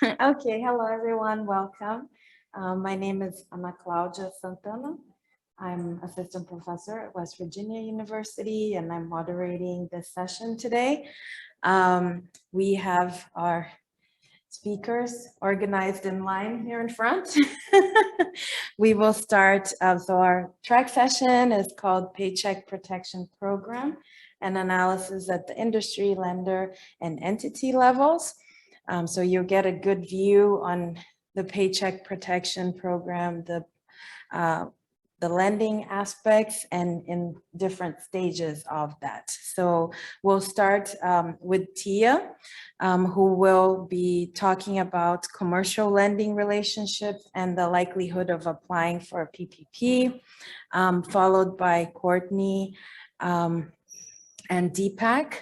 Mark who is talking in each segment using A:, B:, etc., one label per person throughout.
A: Okay, hello everyone, welcome. My name is Ana Cláudia Santana. I'm assistant professor at West Virginia University and I'm moderating this session today. We have our speakers organized in line here in front. We will start, so our track session is called Paycheck Protection Program, an analysis at the industry, lender, and entity levels. So you'll get a good view on the Paycheck Protection Program, the lending aspects and in different stages of that. So we'll start with Tia, who will be talking about commercial lending relationships and the likelihood of applying for a PPP, followed by Courtney and Deepak,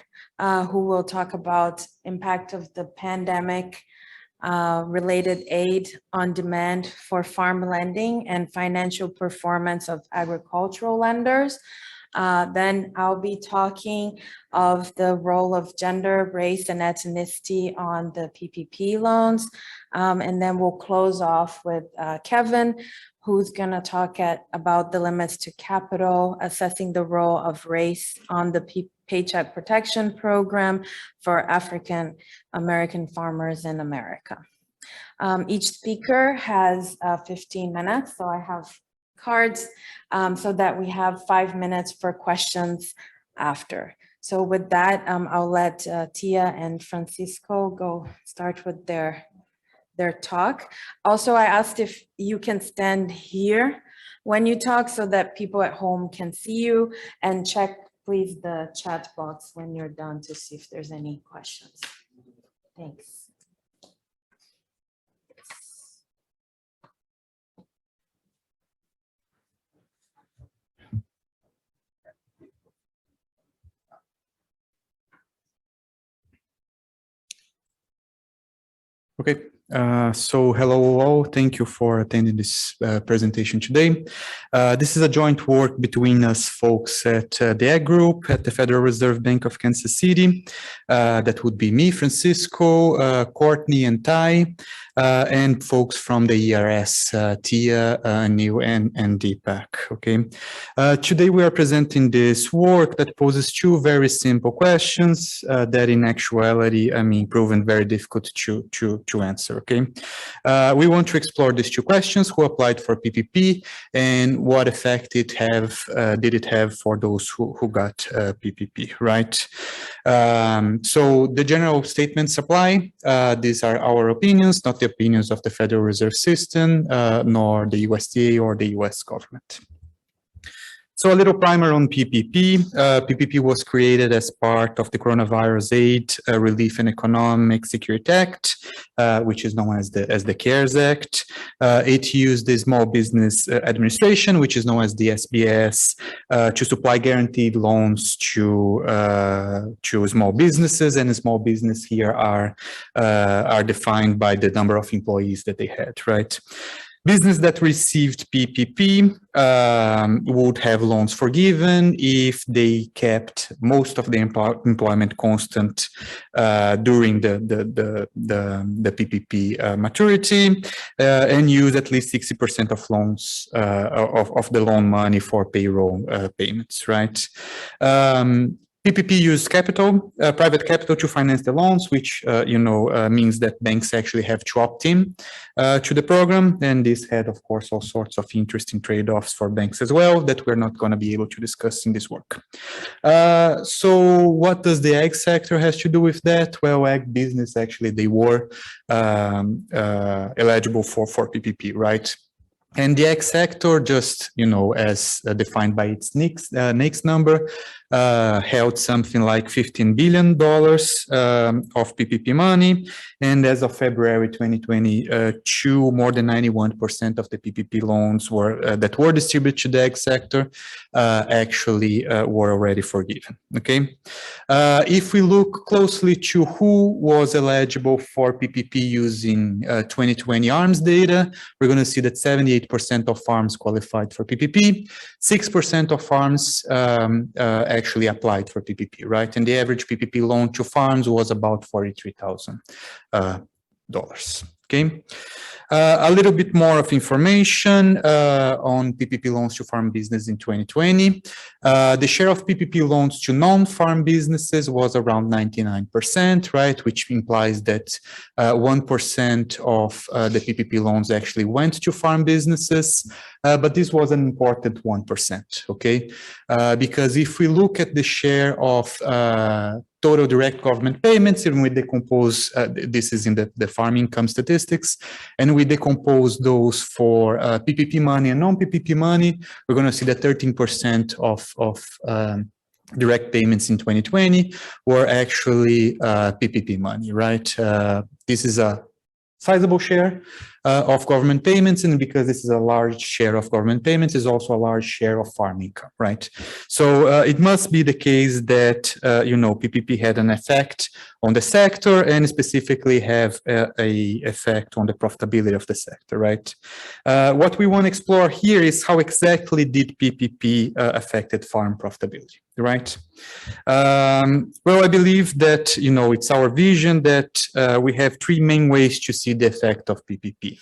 A: who will talk about impact of the pandemic related aid on demand for farm lending and financial performance of agricultural lenders. Then I'll be talking of the role of gender, race, and ethnicity on the PPP loans. And then we'll close off with Kevin, who's gonna talk about the limits to capital, assessing the role of race on the Paycheck Protection Program for African American farmers in America. Each speaker has 15 minutes, so I have cards so that we have 5 minutes for questions after. So with that, I'll let Tia and Francisco go start with their talk. Also, I asked if you can stand here when you talk so that people at home can see you, and check please the chat box when you're done to see if there's any questions. Thanks.
B: Okay, so hello all, thank you for attending this presentation today. This is a joint work between us folks at the Ag Group at the Federal Reserve Bank of Kansas City. That would be me, Francisco, Courtney and Ty, and folks from the ERS, Tia, Neil and Deepak, okay? Today we are presenting this work that poses two very simple questions that in actuality, proven very difficult to answer, okay? We want to explore these two questions: who applied for PPP and what effect did it have for those who got PPP, right? So the general statements apply. These are our opinions, not the opinions of the Federal Reserve System, nor the USDA or the US government. So a little primer on PPP. PPP was created as part of the Coronavirus Aid, Relief and Economic Security Act, which is known as the CARES Act. It used the Small Business Administration, which is known as the SBS, to supply guaranteed loans to small businesses, and small business here are defined by the number of employees that they had, right? Business that received PPP would have loans forgiven if they kept most of the employment constant during the PPP maturity, and use at least 60% of loans of the loan money for payroll payments, right? PPP used capital, private capital to finance the loans, which, means that banks actually have to opt in to the program. And this had, of course, all sorts of interesting trade-offs for banks as well that we're not going to be able to discuss in this work. So what does the ag sector has to do with that? Well, ag business, actually, they were eligible for PPP, right? And the ag sector, just, as defined by its NAICS number, held something like $15 billion of PPP money. And as of February 2022, more than 91% of the PPP loans that were distributed to the ag sector actually were already forgiven, okay? If we look closely to who was eligible for PPP using 2020 ARMS data, we're going to see that 78% of farms qualified for PPP, 6% of farms actually applied for PPP, right? And the average PPP loan to farms was about $43,000. Okay. A little bit more of information on PPP loans to farm business in 2020. The share of PPP loans to non-farm businesses was around 99%, right? Which implies that 1% of the PPP loans actually went to farm businesses. But this was an important 1%, okay? Because if we look at the share of total direct government payments, and we decompose, this is in the farm income statistics, and we decompose those for PPP money and non-PPP money, we're going to see that 13% of direct payments in 2020 were actually PPP money, right? This is a sizable share of government payments, and because this is a large share of government payments, is also a large share of farm income, right? So it must be the case that PPP had an effect on the sector, and specifically have a effect on the profitability of the sector, right? What we want to explore here is how exactly did PPP affected farm profitability, right? Well, I believe that it's our vision that we have three main ways to see the effect of PPP.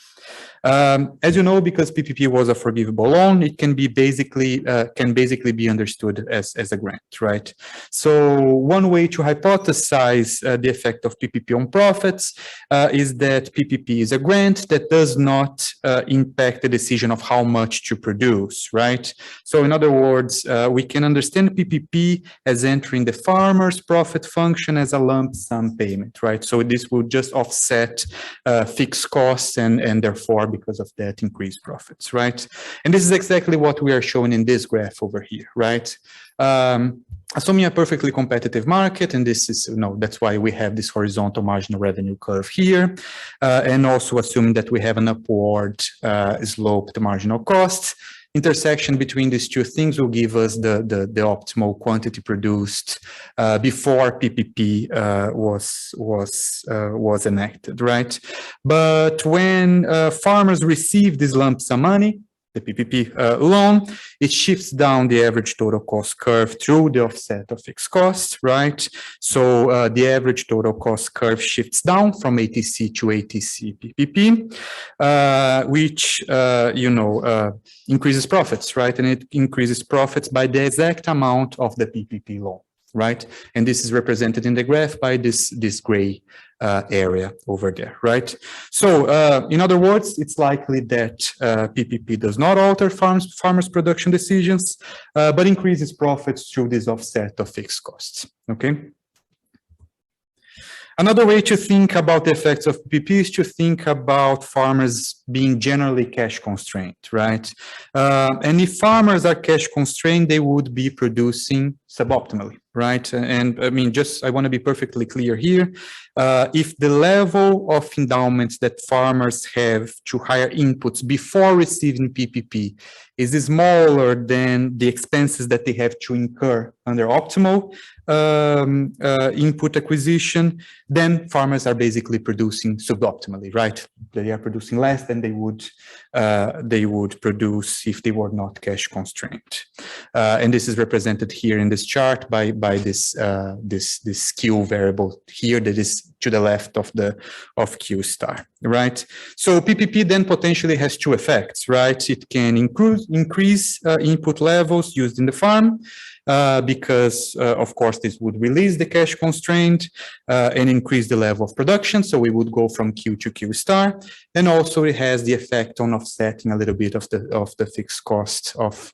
B: As you know, because PPP was a forgivable loan, it can basically be understood as a grant, right? So one way to hypothesize the effect of PPP on profits is that PPP is a grant that does not impact the decision of how much to produce, right? So in other words, we can understand PPP as entering the farmer's profit function as a lump sum payment, right? So this will just offset fixed costs and therefore, because of that, increase profits, right? And this is exactly what we are showing in this graph over here, right? Assuming a perfectly competitive market, and this is, that's why we have this horizontal marginal revenue curve here, and also assuming that we have an upward sloped marginal cost. Intersection between these two things will give us the optimal quantity produced before PPP was enacted, right? But when farmers receive this lump sum money, the PPP loan, it shifts down the average total cost curve through the offset of fixed costs, right? So the average total cost curve shifts down from ATC to ATC PPP, which, increases profits, right? And it increases profits by the exact amount of the PPP loan, right? And this is represented in the graph by this gray area over there, right? So in other words, it's likely that PPP does not alter farmers' production decisions, but increases profits through this offset of fixed costs, okay? Another way to think about the effects of PPP is to think about farmers being generally cash constrained, right? And if farmers are cash constrained, they would be producing suboptimally, right? And I mean, I want to be perfectly clear here. If the level of endowments that farmers have to hire inputs before receiving PPP is smaller than the expenses that they have to incur under optimal input acquisition, then farmers are basically producing suboptimally, right? They are producing less than they would produce if they were not cash constrained. And this is represented here in this chart by this skew variable here that is to the left of Q star, right? So PPP then potentially has two effects, right? It can increase input levels used in the farm, because of course this would release the cash constraint and increase the level of production. So we would go from Q to Q star, and also it has the effect on offsetting a little bit of the fixed cost of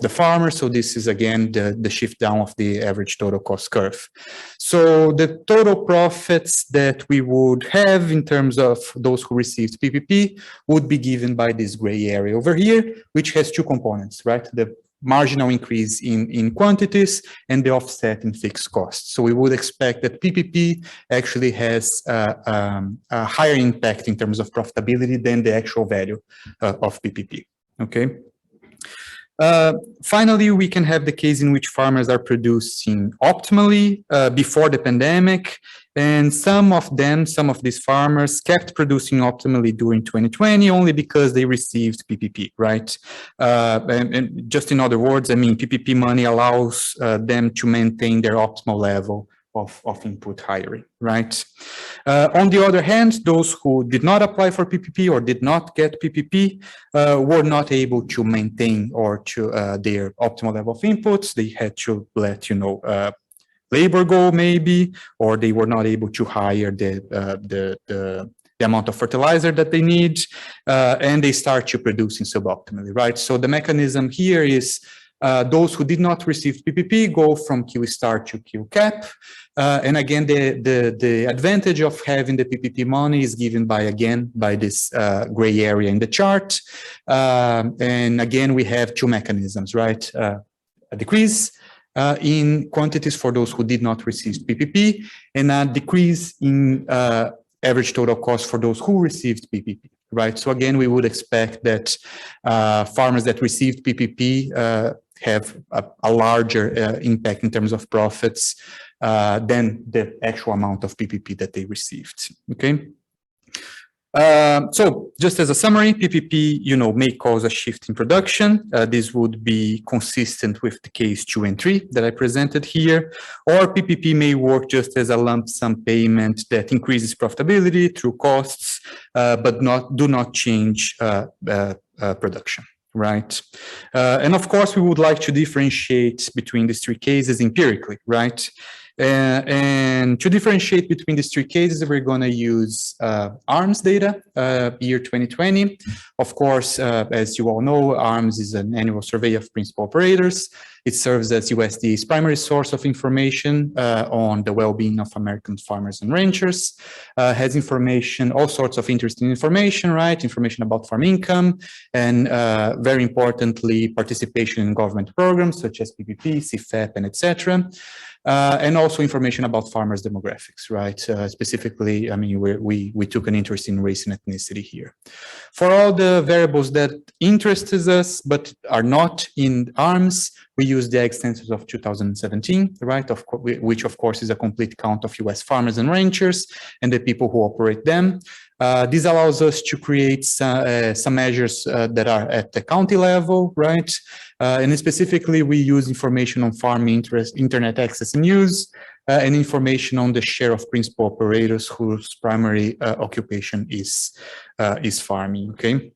B: the farmer. So this is again the shift down of the average total cost curve. So the total profits that we would have in terms of those who received PPP would be given by this gray area over here, which has two components, right? The marginal increase in quantities and the offset in fixed costs. So we would expect that PPP actually has a higher impact in terms of profitability than the actual value of PPP, okay? Finally, we can have the case in which farmers are producing optimally before the pandemic, and some of these farmers kept producing optimally during 2020 only because they received PPP, right? And just in other words, I mean, PPP money allows them to maintain their optimal level of input hiring, right? On the other hand, those who did not apply for PPP or did not get PPP were not able to maintain or to their optimal level of inputs. They had to let labor go maybe, or they were not able to hire the amount of fertilizer that they need, and they start to producing suboptimally, right? So the mechanism here is those who did not receive PPP go from Q star to Q cap. And again, the advantage of having the PPP money is given by this gray area in the chart. And again, we have two mechanisms, right? A decrease in quantities for those who did not receive PPP, and a decrease in average total cost for those who received PPP, right? So again, we would expect that farmers that received PPP have a larger impact in terms of profits than the actual amount of PPP that they received, okay? So just as a summary, PPP, may cause a shift in production. This would be consistent with the case 2 and 3 that I presented here, or PPP may work just as a lump sum payment that increases profitability through costs, but do not change production, right? And of course, we would like to differentiate between these 3 cases empirically, right? And to differentiate between these 3 cases, we're going to use ARMS data, year 2020. Of course, as you all know, ARMS is an annual survey of principal operators. It serves as USDA's primary source of information on the well-being of American farmers and ranchers. Has information, all sorts of interesting information, right? Information about farm income, and very importantly, participation in government programs such as PPP, CFAP, and etc. And also information about farmers' demographics, right? Specifically, I mean, we took an interest in race and ethnicity here. For all the variables that interest us but are not in ARMS, we use the Ag Census of 2017, right? Which of course is a complete count of US farmers and ranchers and the people who operate them. This allows us to create some measures that are at the county level, right? And specifically, we use information on farm internet access and use, and information on the share of principal operators whose primary occupation is farming. Okay,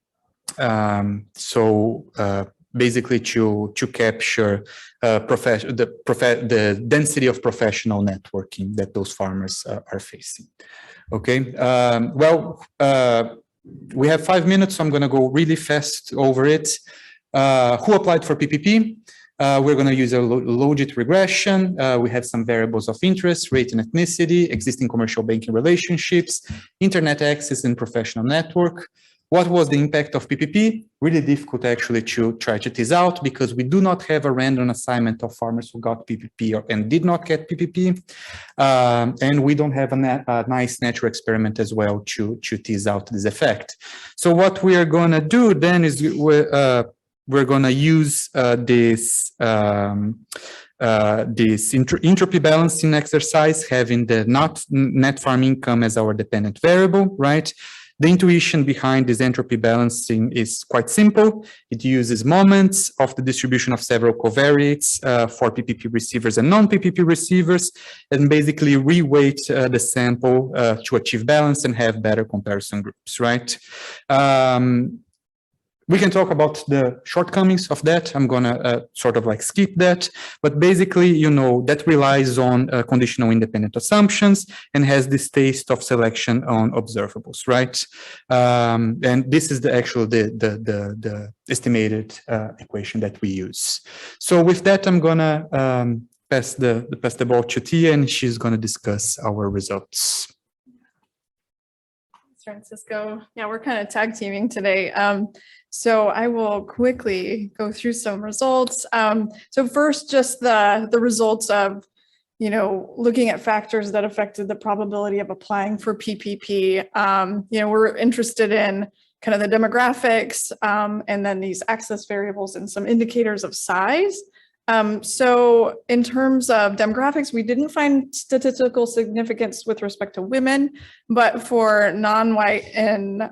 B: basically to capture the density of professional networking that those farmers are facing. Okay, we have 5 minutes, so I'm going to go really fast over it. Who applied for PPP? We're going to use a logit regression. We have some variables of interest, rate and ethnicity, existing commercial banking relationships, internet access and professional network. What was the impact of PPP? Really difficult actually to try to tease out because we do not have a random assignment of farmers who got PPP and did not get PPP. And we don't have a nice natural experiment as well to tease out this effect. So what we are going to do then is we're going to use this entropy balancing exercise, having the net farm income as our dependent variable, right? The intuition behind this entropy balancing is quite simple. It uses moments of the distribution of several covariates for PPP receivers and non-PPP receivers, and basically reweight the sample to achieve balance and have better comparison groups, right? We can talk about the shortcomings of that. I'm going to sort of like skip that. But basically, that relies on conditional independent assumptions and has this taste of selection on observables, right? And this is the estimated equation that we use. So with that, I'm going to pass the ball to Tia, and she's going to discuss our results.
C: Francisco. Yeah, we're kind of tag teaming today. So I will quickly go through some results. So first, just the results of, looking at factors that affected the probability of applying for PPP. We're interested in kind of the demographics and then these access variables and some indicators of size. So in terms of demographics, we didn't find statistical significance with respect to women, but for non-white and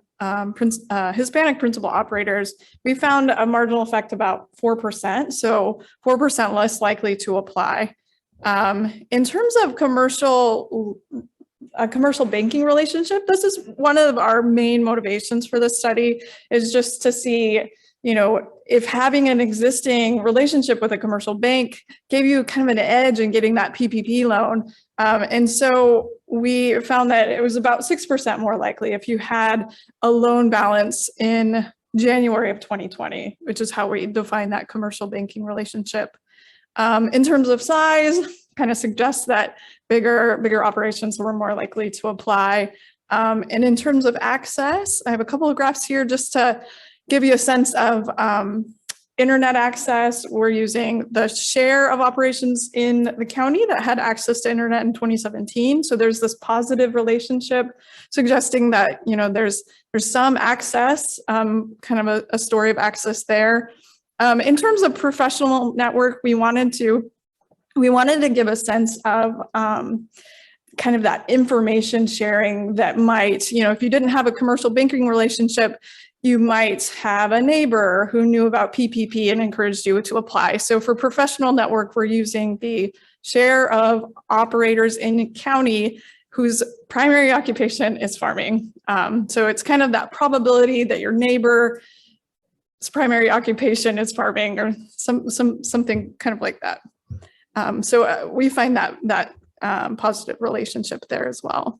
C: Hispanic principal operators, we found a marginal effect about 4%, so 4% less likely to apply. In terms of a commercial banking relationship, this is one of our main motivations for this study, is just to see, if having an existing relationship with a commercial bank gave you kind of an edge in getting that PPP loan. And so we found that it was about 6% more likely if you had a loan balance in January of 2020, which is how we define that commercial banking relationship. In terms of size, kind of suggests that bigger operations were more likely to apply. And in terms of access, I have a couple of graphs here just to give you a sense of internet access. We're using the share of operations in the county that had access to internet in 2017. So there's this positive relationship suggesting that, there's some access, kind of a story of access there. In terms of professional network, we wanted to give a sense of kind of that information sharing that might, if you didn't have a commercial banking relationship, you might have a neighbor who knew about PPP and encouraged you to apply. So for professional network, we're using the share of operators in county whose primary occupation is farming. So it's kind of that probability that your neighbor's primary occupation is farming, or something kind of like that. So we find that positive relationship there as well.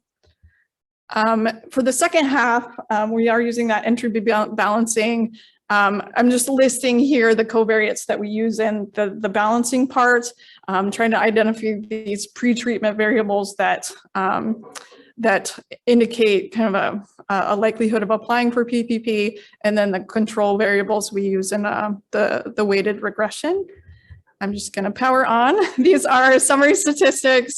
C: For the second half, we are using that entry balancing. I'm just listing here the covariates that we use in the balancing part, trying to identify these pre-treatment variables that indicate kind of a likelihood of applying for PPP, and then the control variables we use in the weighted regression. I'm just going to power on. These are summary statistics.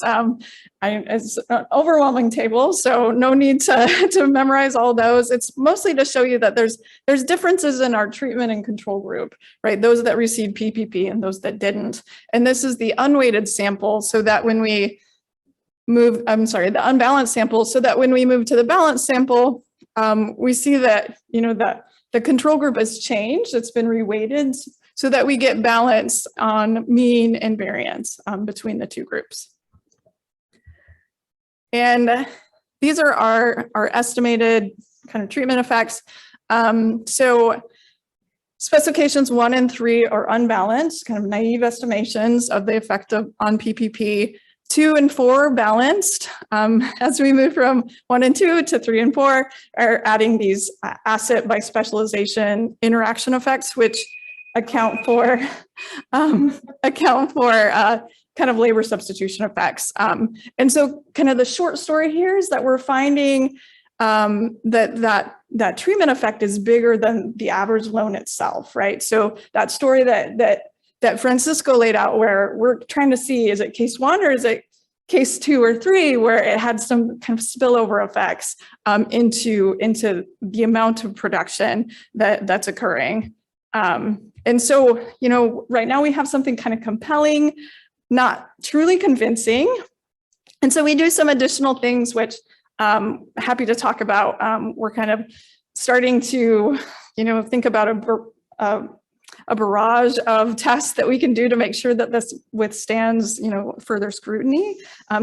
C: It's an overwhelming table, so no need to memorize all those. It's mostly to show you that there's differences in our treatment and control group, right? Those that received PPP and those that didn't. And this is the unweighted sample, so that when we move, the unbalanced sample, so that when we move to the balanced sample, we see that, that the control group has changed. It's been reweighted so that we get balance on mean and variance between the two groups. And these are our estimated kind of treatment effects. So specifications 1 and 3 are unbalanced, kind of naive estimations of the effect on PPP. 2 and 4 balanced. As we move from 1 and 2 to 3 and 4, are adding these asset by specialization interaction effects, which account for kind of labor substitution effects. And so kind of the short story here is that we're finding that treatment effect is bigger than the average loan itself, right? So that story that Francisco laid out, where we're trying to see, is it case 1 or is it case 2 or 3, where it had some kind of spillover effects into the amount of production that's occurring. And so, right now we have something kind of compelling, not truly convincing. And so we do some additional things, which I'm happy to talk about. We're kind of starting to, think about a barrage of tests that we can do to make sure that this withstands, further scrutiny.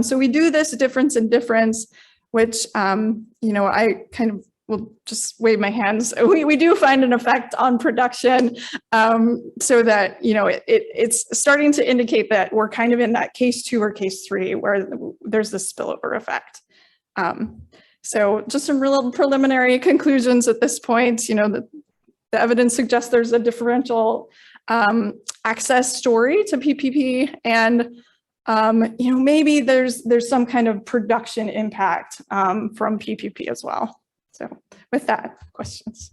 C: So we do this difference in difference, which, I kind of will just wave my hands. We do find an effect on production, so that, it's starting to indicate that we're kind of in that case 2 or case 3 where there's this spillover effect. So just some real preliminary conclusions at this point. The evidence suggests there's a differential access story to PPP, and maybe there's some kind of production impact from PPP as well. So with that, questions?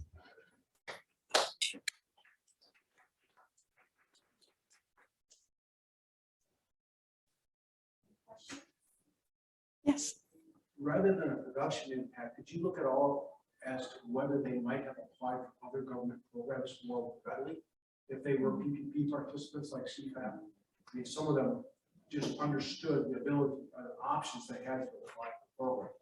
C: Yes.
D: Rather than a production impact, could you look at all as to whether they might have applied for other government programs more readily if they were PPP participants like CFAP? I mean, some of them just understood the ability, options they had to apply for programs.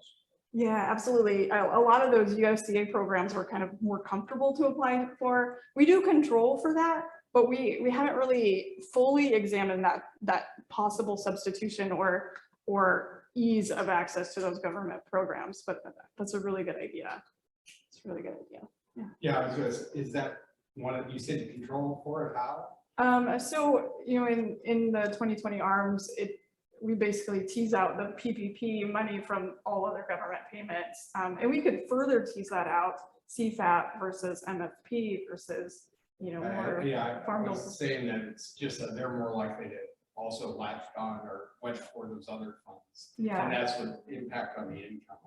C: Yeah, absolutely. A lot of those USDA programs were kind of more comfortable to apply for. We do control for that. but we haven't really fully examined that possible substitution or ease of access to those government programs. But that's a really good idea. It's a really good idea.
E: Yeah, I was gonna say, is that one of, you said the control for it, how?
C: So, in the 2020 ARMS, we basically tease out the PPP money from all other government payments. And we could further tease that out, CFAP versus MFP versus, more
E: Yeah, I
C: farm
E: was
C: bills.
E: saying that it's just that they're more likely to also latch on or went for those other funds.
C: Yeah.
E: And that's what impact on the income.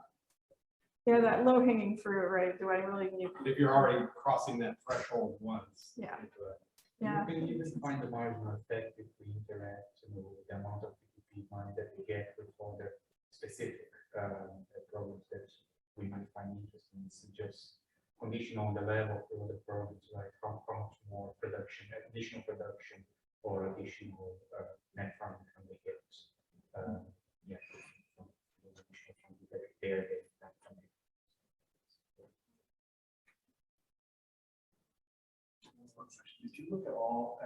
C: Yeah, that low hanging fruit, right? Do I really need?
E: If you're already crossing that threshold once.
C: Yeah.
E: into it.
C: Yeah.
F: You can even find the marginal effect if we interact, the amount of PPP money that we get with all the specific programs that we might find interesting. It's just conditional on the level of the programs, like how much more production, additional production, or additional net farm income they get. Yeah.
D: Did you look at all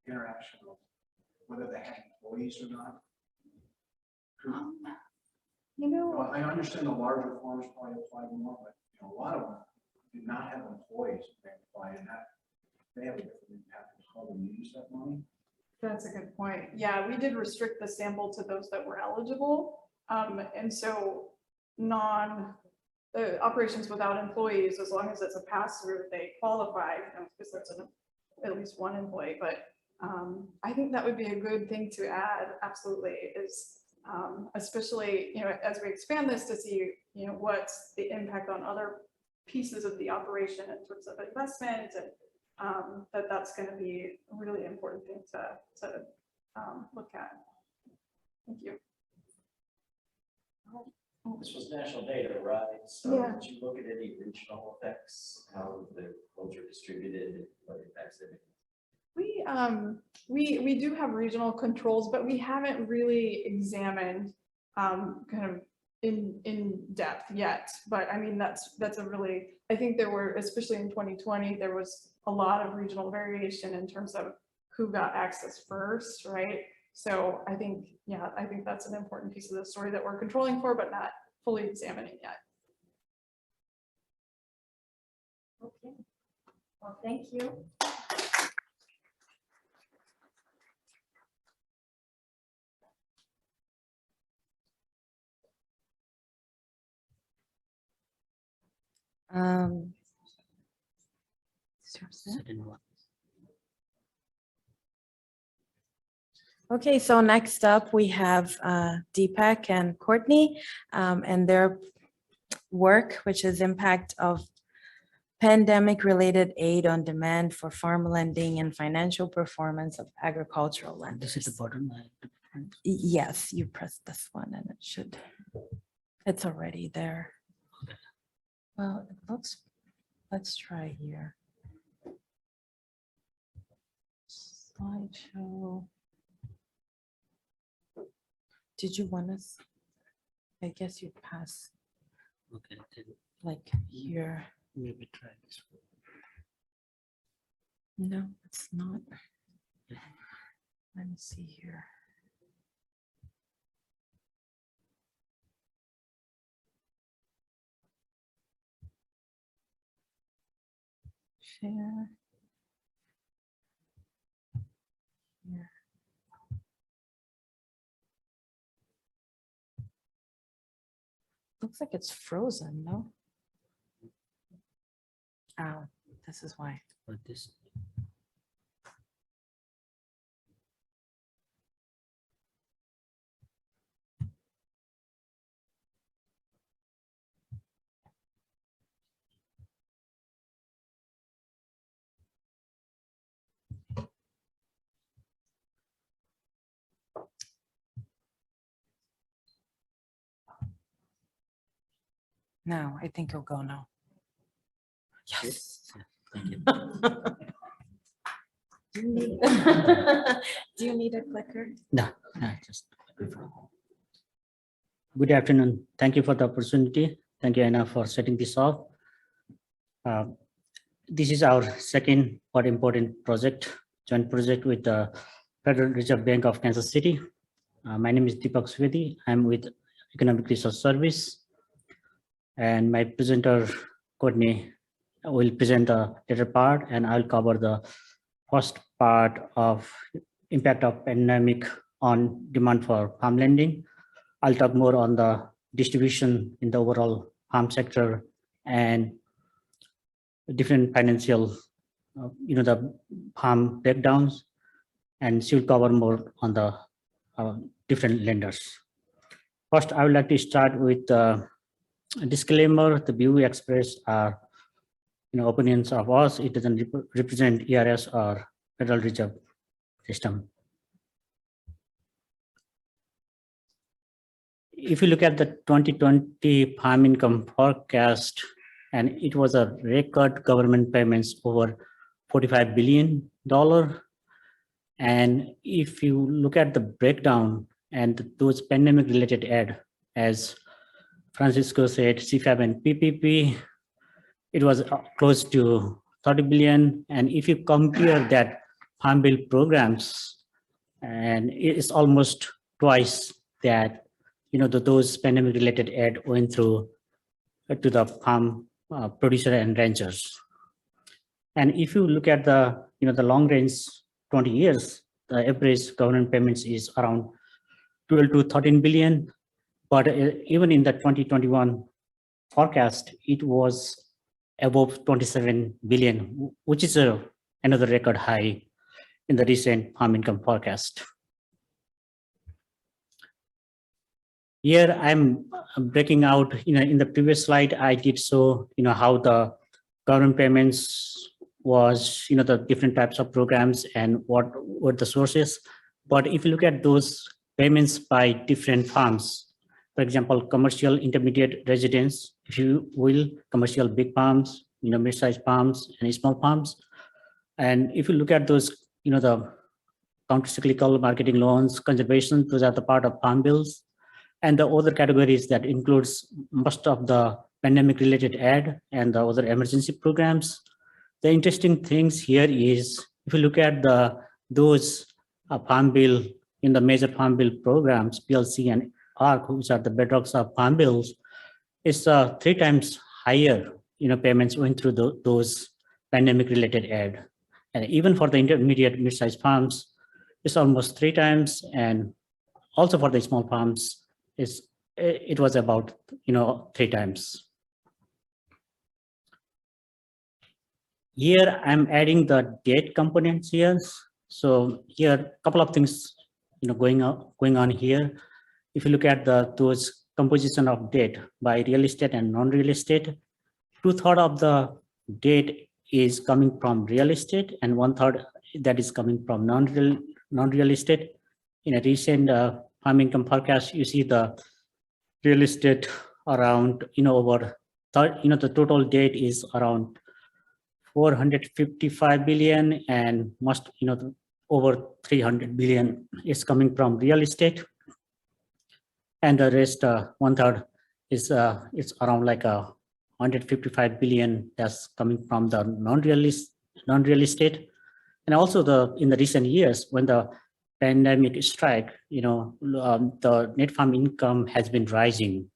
D: interaction of whether they had employees or not? I understand the larger farms probably apply more, but a lot of them did not have employees that apply, and that they have a different impact on how they use that money.
C: That's a good point. Yeah, we did restrict the sample to those that were eligible. And so the operations without employees, as long as it's a pass-through, they qualify, because that's at least one employee. But I think that would be a good thing to add, absolutely, is especially, as we expand this to see, what's the impact on other pieces of the operation in terms of investment, and that's going to be a really important thing to look at. Thank you.
G: This was national data, right? So
C: Yeah.
G: did you look at any regional effects, how the roads are distributed, what impacts they make?
C: We do have regional controls, but we haven't really examined kind of in depth yet. But I mean, that's a really, I think there were, especially in 2020, there was a lot of regional variation in terms of who got access first, right? So I think that's an important piece of the story that we're controlling for, but not fully examining yet.
A: Okay. Well, thank you. Okay, so next up we have Deepak and Courtney and their work, which is impact of pandemic-related aid on demand for farm lending and financial performance of agricultural lenders.
H: This is the bottom.
A: Yes, you press this one and it should, it's already there. Well, it looks, let's try here. Slideshow. Did you want us? I guess you pass
H: Okay, then
A: like here.
H: maybe try this
A: No, it's not. Let me see here. Share. Here. Looks like it's frozen, no? Oh, this is why.
H: for this.
A: Now, I think it'll go now. Yes.
H: Thank you.
A: Do you need, do you need a clicker?
H: No, just. Good afternoon. Thank you for the opportunity. Thank you, Anna, for setting this off. this is our second but important project, joint project with the Federal Reserve Bank of Kansas City. My name is Deepak Swedi. I'm with Economic Research Service. And my presenter, Courtney, will present the later part, and I'll cover the first part of impact of pandemic on demand for farm lending. I'll talk more on the distribution in the overall farm sector and different financial, the farm breakdowns, and she will cover more on the different lenders. First, I would like to start with a disclaimer. The view we express are opinions of us. It doesn't represent ERS or Federal Reserve System. If you look at the 2020 farm income forecast, and it was a record government payments over $45 billion. And if you look at the breakdown and those pandemic related aid, as Francisco said, CFAB and PPP, it was close to 30 billion. And if you compare that farm bill programs, and it's almost twice that, those pandemic related aid went through to the farm producer and ranchers. And if you look at the, the long range 20 years, the average government payments is around 12 to 13 billion. But even in the 2021 forecast, it was above 27 billion, which is another record high in the recent farm income forecast. Here I'm breaking out, in the previous slide, I did show, how the government payments was, the different types of programs and what were the sources. But if you look at those payments by different farms, for example, commercial intermediate residents, if you will, commercial big farms, mid-sized farms and small farms. And if you look at those, the counter-cyclical marketing loans, conservation, those are the part of farm bills. And the other categories that includes most of the pandemic related aid and the other emergency programs. The interesting things here is, if you look at those farm bill in the major farm bill programs, PLC and ARC, which are the bedrocks of farm bills, it's 3 times higher, payments went through those pandemic related aid. And even for the intermediate mid-sized farms, it's almost 3 times. And also for the small farms, it was about 3 times. Here I'm adding the debt components here. So here a couple of things going on here. If you look at those composition of debt by real estate and non-real estate, 2/3 of the debt is coming from real estate and 1/3 that is coming from non-real estate. In a recent farm income forecast, you see the real estate around over the total debt is around 455 billion, and most over 300 billion is coming from real estate, and the rest 1/3 is it's around like 155 billion that's coming from the non-real estate. And also in the recent years when the pandemic strike, the net farm income has been rising.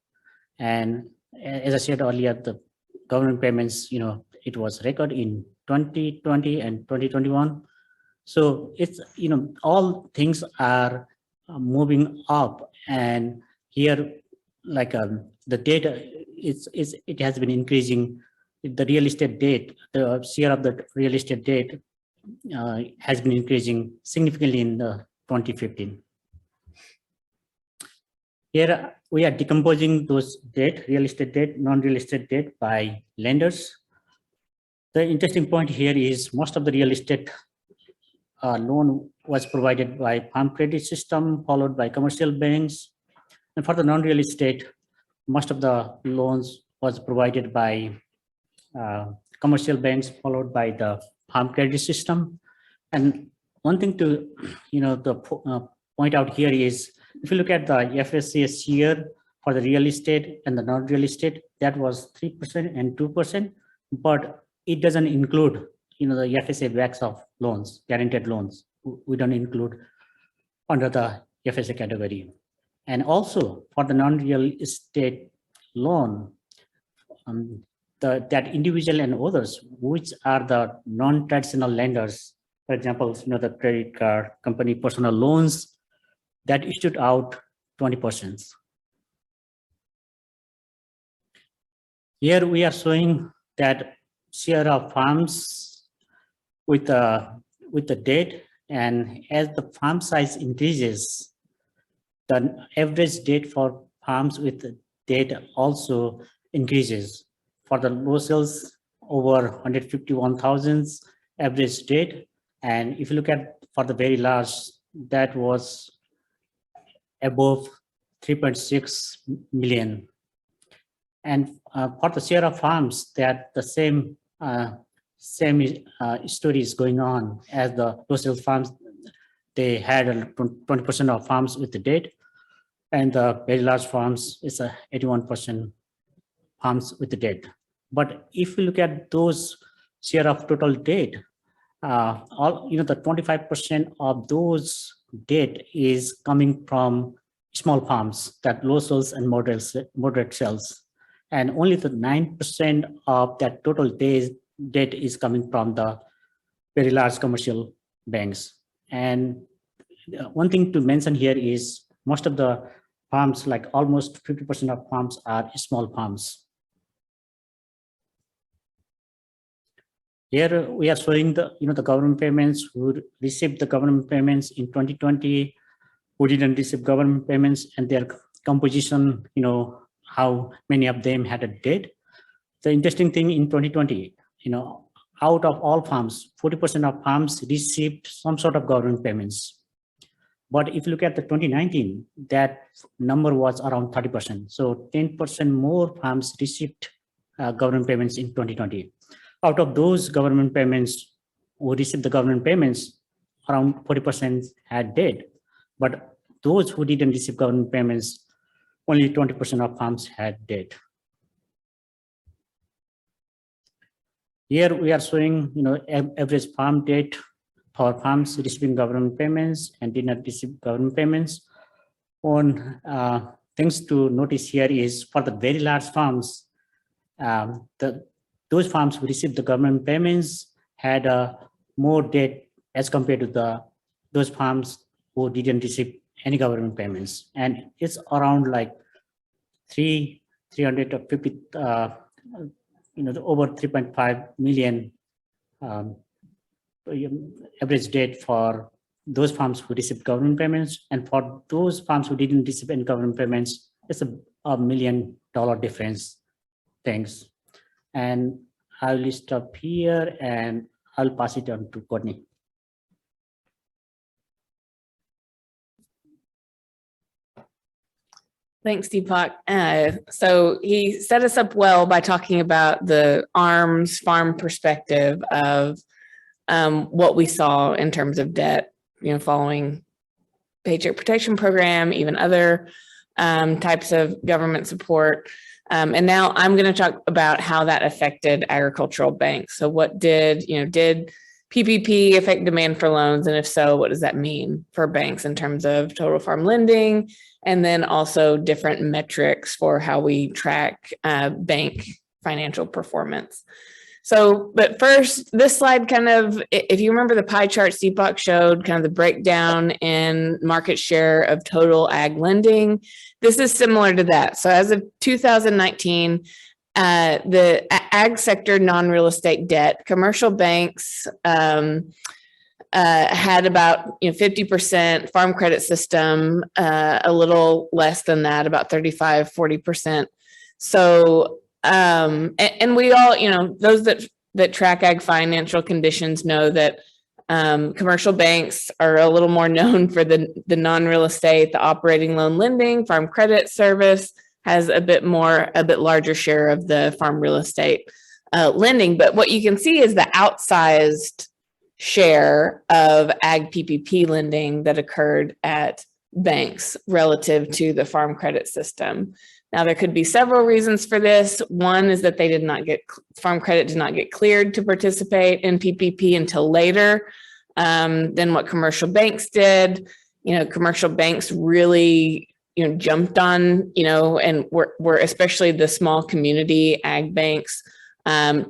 H: And as I said earlier, the government payments, it was record in 2020 and 2021. So it's, all things are moving up. And here, like the data, it has been increasing. The real estate debt, the share of the real estate debt has been increasing significantly in 2015. Here we are decomposing those debt, real estate debt, non-real estate debt by lenders. The interesting point here is most of the real estate loan was provided by farm credit system, followed by commercial banks. And for the non-real estate, most of the loans was provided by commercial banks, followed by the farm credit system. And one thing to point out here is, if you look at the FSCS here for the real estate and the non-real estate, that was 3% and 2%. But it doesn't include, the FSA backs of loans, guaranteed loans. We don't include under the FSA category. And also for the non-real estate loan, that individual and others, which are the non-traditional lenders, for example, the credit card company, personal loans, that issued out 20%. Here we are showing that share of farms with the debt, and as the farm size increases, the average debt for farms with debt also increases. For the low sales, over 151,000 average debt, and if you look at for the very large, that was above 3.6 million. And for the share of farms, that the same story is going on as the low sales farms. They had 20% of farms with the debt, and the very large farms is 81% farms with the debt. But if you look at those share of total debt, the 25% of those debt is coming from small farms, that low sales and moderate sales, and only the 9% of that total debt is coming from the very large commercial banks. And one thing to mention here is most of the farms, like almost 50% of farms, are small farms. Here we are showing the government payments, who received the government payments in 2020, who didn't receive government payments, and their composition, how many of them had a debt. The interesting thing in 2020, out of all farms, 40% of farms received some sort of government payments. But if you look at the 2019, that number was around 30%. So 10% more farms received government payments in 2020. Out of those government payments, who received the government payments, around 40% had debt. But those who didn't receive government payments, only 20% of farms had debt. Here we are showing, average farm debt for farms receiving government payments and did not receive government payments. One things to notice here is for the very large farms, those farms who received the government payments had more debt as compared to those farms who didn't receive any government payments. And it's around like 350, over 3.5 million average debt for those farms who received government payments. And for those farms who didn't receive any government payments, it's a $1 million difference. Thanks. And I'll stop here and I'll pass it on to Courtney.
I: Thanks, Deepak. So he set us up well by talking about the ARMS farm perspective of what we saw in terms of debt, following Paycheck Protection Program, even other types of government support. And now I'm going to talk about how that affected agricultural banks. So what did PPP affect demand for loans? And if so, what does that mean for banks in terms of total farm lending? And then also different metrics for how we track bank financial performance. So, but first, this slide kind of, if you remember the pie charts Deepak showed, kind of the breakdown in market share of total ag lending, this is similar to that. So as of 2019, the ag sector non-real estate debt, commercial banks had about 50%, farm credit system, a little less than that, about 35-40%. So, and we all, those that track ag financial conditions know that commercial banks are a little more known for the non-real estate, the operating loan lending, farm credit service has a bit larger share of the farm real estate lending. But what you can see is the outsized share of ag PPP lending that occurred at banks relative to the farm credit system. Now, there could be several reasons for this. One is that they did not get, Farm Credit did not get cleared to participate in PPP until later than what commercial banks did. Commercial banks really, jumped on, and were especially the small community ag banks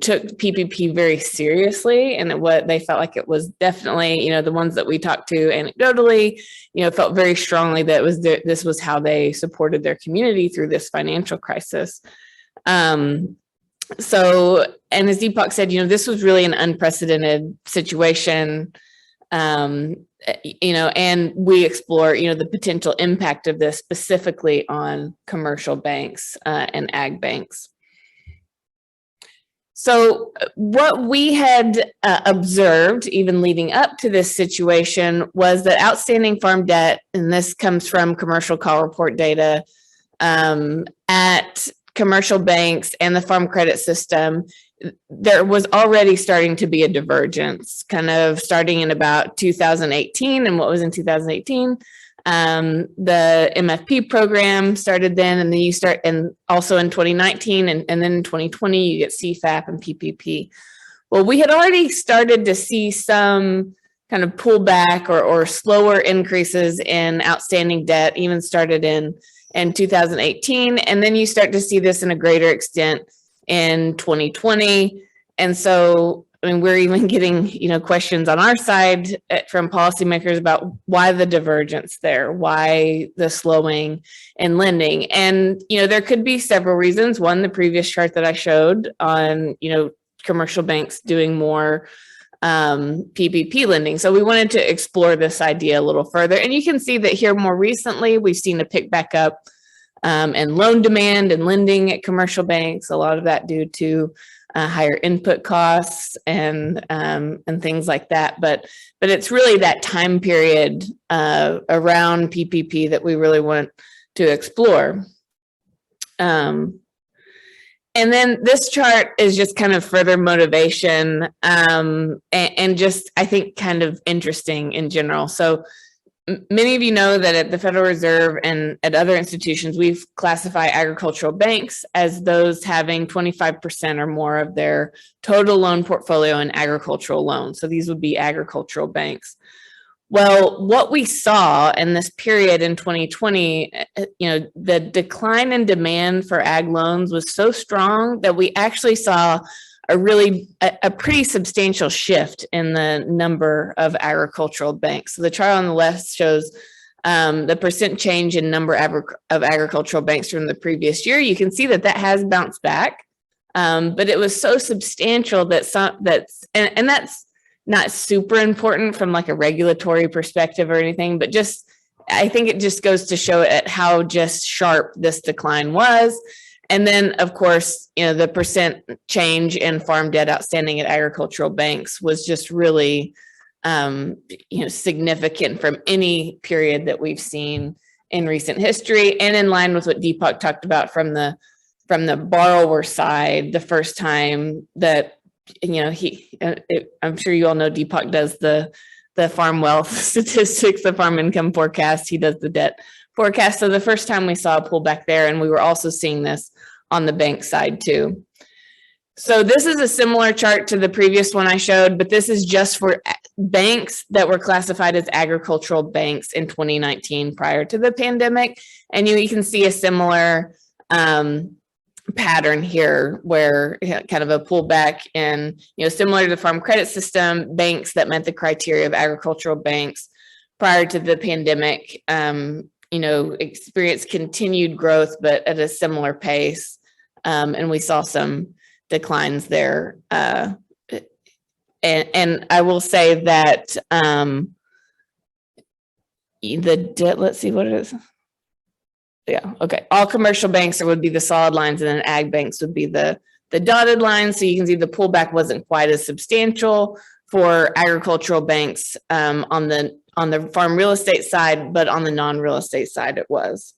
I: took PPP very seriously, and what they felt like it was definitely, the ones that we talked to anecdotally, felt very strongly that this was how they supported their community through this financial crisis. So, and as Deepak said, this was really an unprecedented situation. And we explore, the potential impact of this specifically on commercial banks and ag banks. So what we had observed, even leading up to this situation, was that outstanding farm debt, and this comes from commercial call report data, at commercial banks and the farm credit system, there was already starting to be a divergence, kind of starting in about 2018. And what was in 2018? The MFP program started then, and then and also in 2019, and then in 2020, you get CFAP and PPP. Well, we had already started to see some kind of pullback or slower increases in outstanding debt, even started in 2018. And then you start to see this in a greater extent in 2020. And so, we're even getting, questions on our side from policymakers about why the divergence there, why the slowing in lending. And, there could be several reasons. One, the previous chart that I showed on, commercial banks doing more PPP lending. So we wanted to explore this idea a little further. And you can see that here more recently, we've seen a pick back up and loan demand and lending at commercial banks, a lot of that due to higher input costs and things like that. But it's really that time period around PPP that we really want to explore. And then this chart is just kind of further motivation and just, I think, kind of interesting in general. So many of you know that at the Federal Reserve and at other institutions, we've classified agricultural banks as those having 25% or more of their total loan portfolio in agricultural loans. So these would be agricultural banks. Well, what we saw in this period in 2020, the decline in demand for ag loans was so strong that we actually saw a pretty substantial shift in the number of agricultural banks. So the chart on the left shows the percent change in number of agricultural banks from the previous year. You can see that has bounced back, but it was so substantial that and that's not super important from like a regulatory perspective or anything, but just, I think it just goes to show at how just sharp this decline was. And then, of course, the percent change in farm debt outstanding at agricultural banks was just really, significant from any period that we've seen in recent history, and in line with what Deepak talked about from the borrower side, the first time that, I'm sure you all know Deepak does the farm wealth statistics, the farm income forecast. He does the debt forecast. So the first time we saw a pullback there, and we were also seeing this on the bank side too. So this is a similar chart to the previous one I showed, but this is just for banks that were classified as agricultural banks in 2019 prior to the pandemic. And you can see a similar pattern here where kind of a pullback in, similar to the farm credit system, banks that met the criteria of agricultural banks prior to the pandemic, experienced continued growth, but at a similar pace. And we saw some declines there. And I will say that the debt, let's see what it is. Yeah, okay. All commercial banks would be the solid lines, and then ag banks would be the dotted lines. So you can see the pullback wasn't quite as substantial for agricultural banks on the farm real estate side, but on the non-real estate side it was.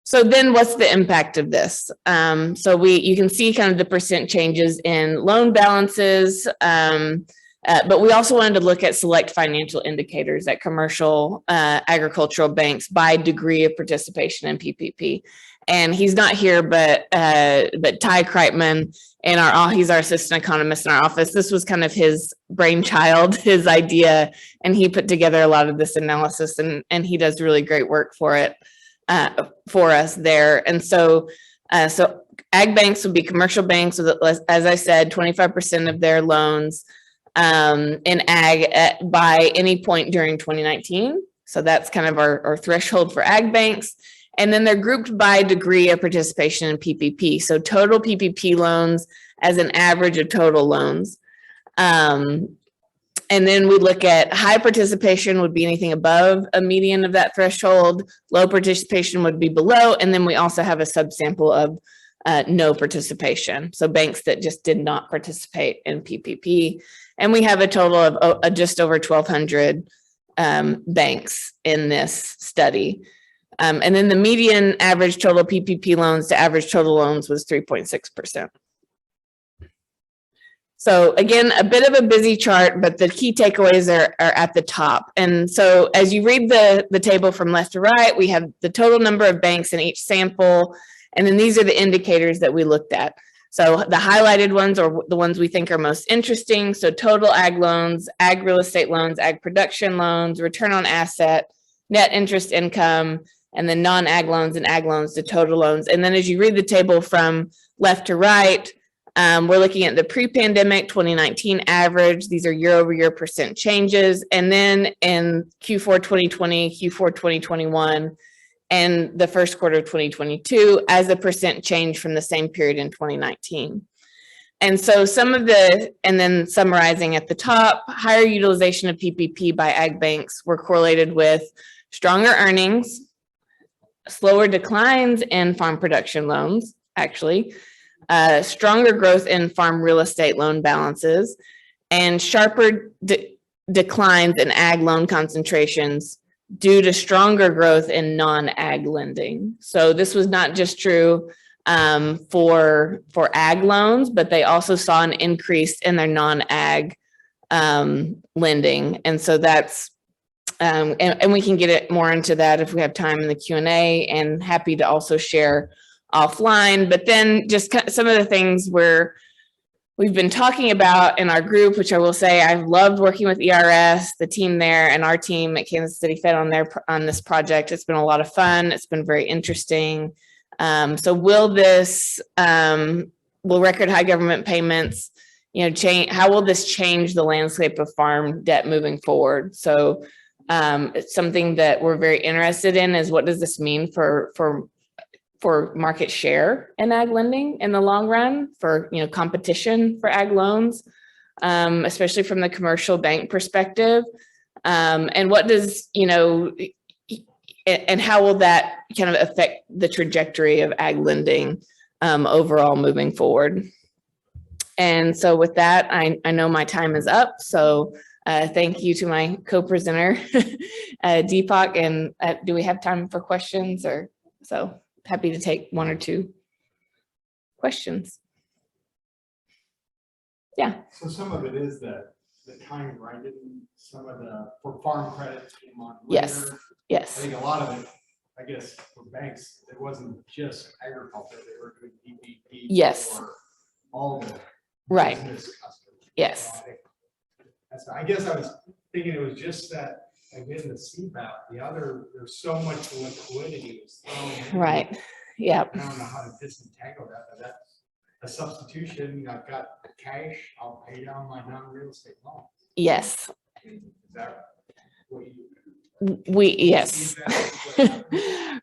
I: So then what's the impact of this? So you can see kind of the percent changes in loan balances But we also wanted to look at select financial indicators at commercial agricultural banks by degree of participation in PPP. And he's not here, but Ty Kreitman he's our assistant economist in our office. This was kind of his brainchild, his idea, and he put together a lot of this analysis, and he does really great work for it for us there. And so ag banks would be commercial banks with, as I said, 25% of their loans in ag by any point during 2019. So that's kind of our threshold for ag banks. And then they're grouped by degree of participation in PPP. So total PPP loans as an average of total loans. And then we look at high participation would be anything above a median of that threshold. Low participation would be below. And then we also have a subsample of no participation. So banks that just did not participate in PPP. And we have a total of just over 1,200 banks in this study. And then the median average total PPP loans to average total loans was 3.6%. So again, a bit of a busy chart, but the key takeaways are at the top. And so as you read the table from left to right, we have the total number of banks in each sample. And then these are the indicators that we looked at. So the highlighted ones are the ones we think are most interesting. So total ag loans, ag real estate loans, ag production loans, return on asset, net interest income, and then non-ag loans and ag loans to total loans. And then as you read the table from left to right, we're looking at the pre-pandemic 2019 average. These are year-over-year percent changes. And then in Q4 2020, Q4 2021, and the first quarter of 2022 as a percent change from the same period in 2019. And so and then summarizing at the top, higher utilization of PPP by ag banks were correlated with stronger earnings, slower declines in farm production loans, actually, stronger growth in farm real estate loan balances, and sharper declines in ag loan concentrations due to stronger growth in non-ag lending. So this was not just true for ag loans, but they also saw an increase in their non-ag lending. And so that's, and we can get it more into that if we have time in the Q&A, and happy to also share offline. But then just some of the things we've been talking about in our group, which I will say I've loved working with ERS, the team there, and our team at Kansas City Fed on this project. It's been a lot of fun. It's been very interesting. So will record high government payments, change? How will this change the landscape of farm debt moving forward? So it's something that we're very interested in, is what does this mean for market share in ag lending in the long run, for competition for ag loans, especially from the commercial bank perspective, and what does and how will that kind of affect the trajectory of ag lending overall moving forward? And so with that, I know my time is up. So thank you to my co-presenter, Deepak. And do we have time for questions? Or so? Happy to take one or two questions. Yeah.
E: So some of it is the time, right? Some of for farm credits came on later.
I: Yes.
E: I
I: Yes.
E: think a lot of it, I guess, for banks, it wasn't just agriculture. They were doing PPP.
I: Yes.
E: For all the
I: Right.
E: business customers.
I: Yes.
E: So I guess I was thinking it was just that, again, the CBAP, there's so much liquidity was thrown in.
I: Right. Yeah.
E: I don't know how to disentangle that, but that's a substitution. I've got cash, I'll pay down my non-real estate loan.
I: Yes.
E: Is that what you?
I: Yes.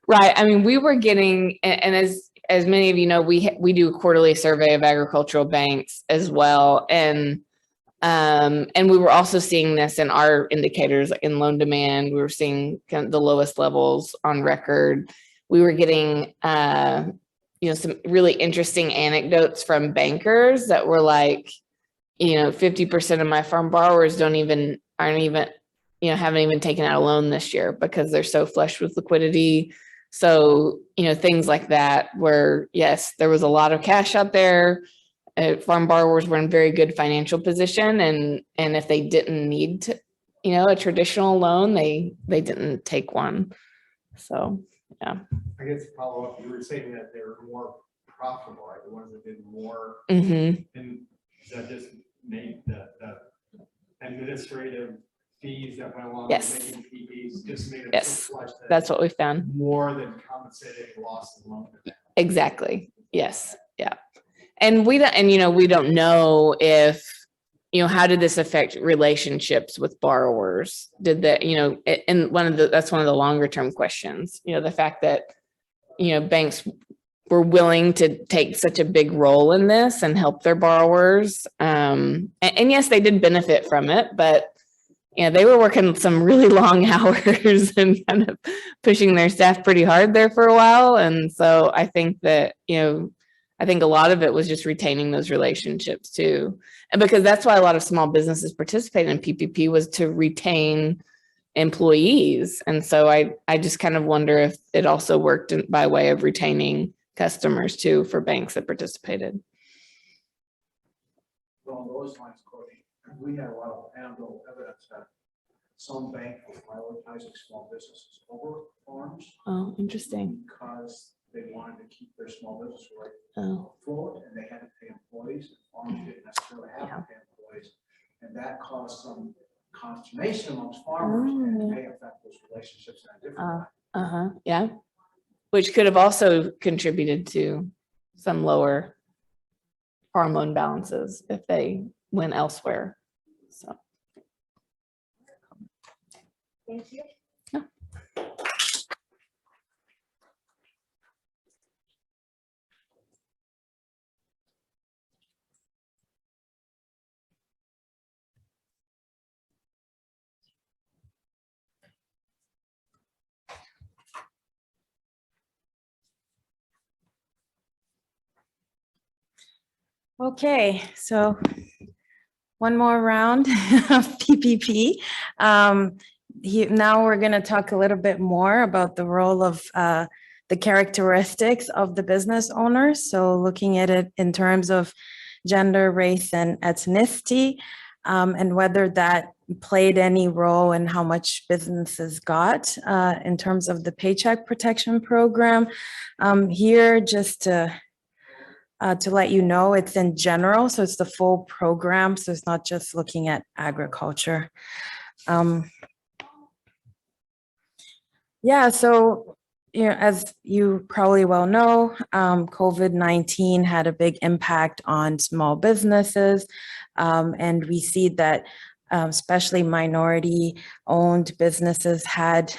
I: Right. I mean, we were getting, and as many of you know, we do a quarterly survey of agricultural banks as well. And we were also seeing this in our indicators in loan demand. We were seeing kind of the lowest levels on record. We were getting, some really interesting anecdotes from bankers that were like, 50% of my farm borrowers haven't even taken out a loan this year because they're so flush with liquidity. So, things like that where, yes, there was a lot of cash out there. farm borrowers were in very good financial position, and if they didn't need to, a traditional loan, they didn't take one. So, yeah.
E: I guess to follow up, you were saying that they were more profitable, right? The ones that did more,
I: Mm-hmm.
E: and that just made the administrative fees that went along with
I: Yes.
E: making PPs just made it
I: Yes.
E: so flush that
I: That's what we found.
E: more than compensated loss of loan.
I: Exactly. Yes. Yeah. And we don't know if, how did this affect relationships with borrowers? Did that, and that's one of the longer term questions, the fact that, banks were willing to take such a big role in this and help their borrowers. And yes, they did benefit from it, but they were working some really long hours and kind of pushing their staff pretty hard there for a while. And so I think that, I think a lot of it was just retaining those relationships too. And because that's why a lot of small businesses participated in PPP, was to retain employees. And so I just kind of wonder if it also worked by way of retaining customers too for banks that participated.
D: Along those lines, Courtney, we had a lot of anecdotal evidence that some banks were prioritizing small businesses over farms
I: Oh, interesting.
D: because they wanted to keep their small business right
I: Oh,
D: afloat, and they had to pay employees, and farms didn't necessarily have
I: Yeah.
D: to pay employees. And that caused some consternation amongst farmers, and it may affect those relationships in a different way.
I: yeah. Which could have also contributed to some lower farm loan balances if they went elsewhere. So.
A: Thank you. Okay, so one more round of PPP. Now we're going to talk a little bit more about the role of the characteristics of the business owners. So looking at it in terms of gender, race, and ethnicity, and whether that played any role in how much businesses got in terms of the Paycheck Protection Program. Here, just to let you know, it's in general, so it's the full program, so it's not just looking at agriculture. Yeah, so as you probably well know, COVID-19 had a big impact on small businesses, and we see that especially minority-owned businesses had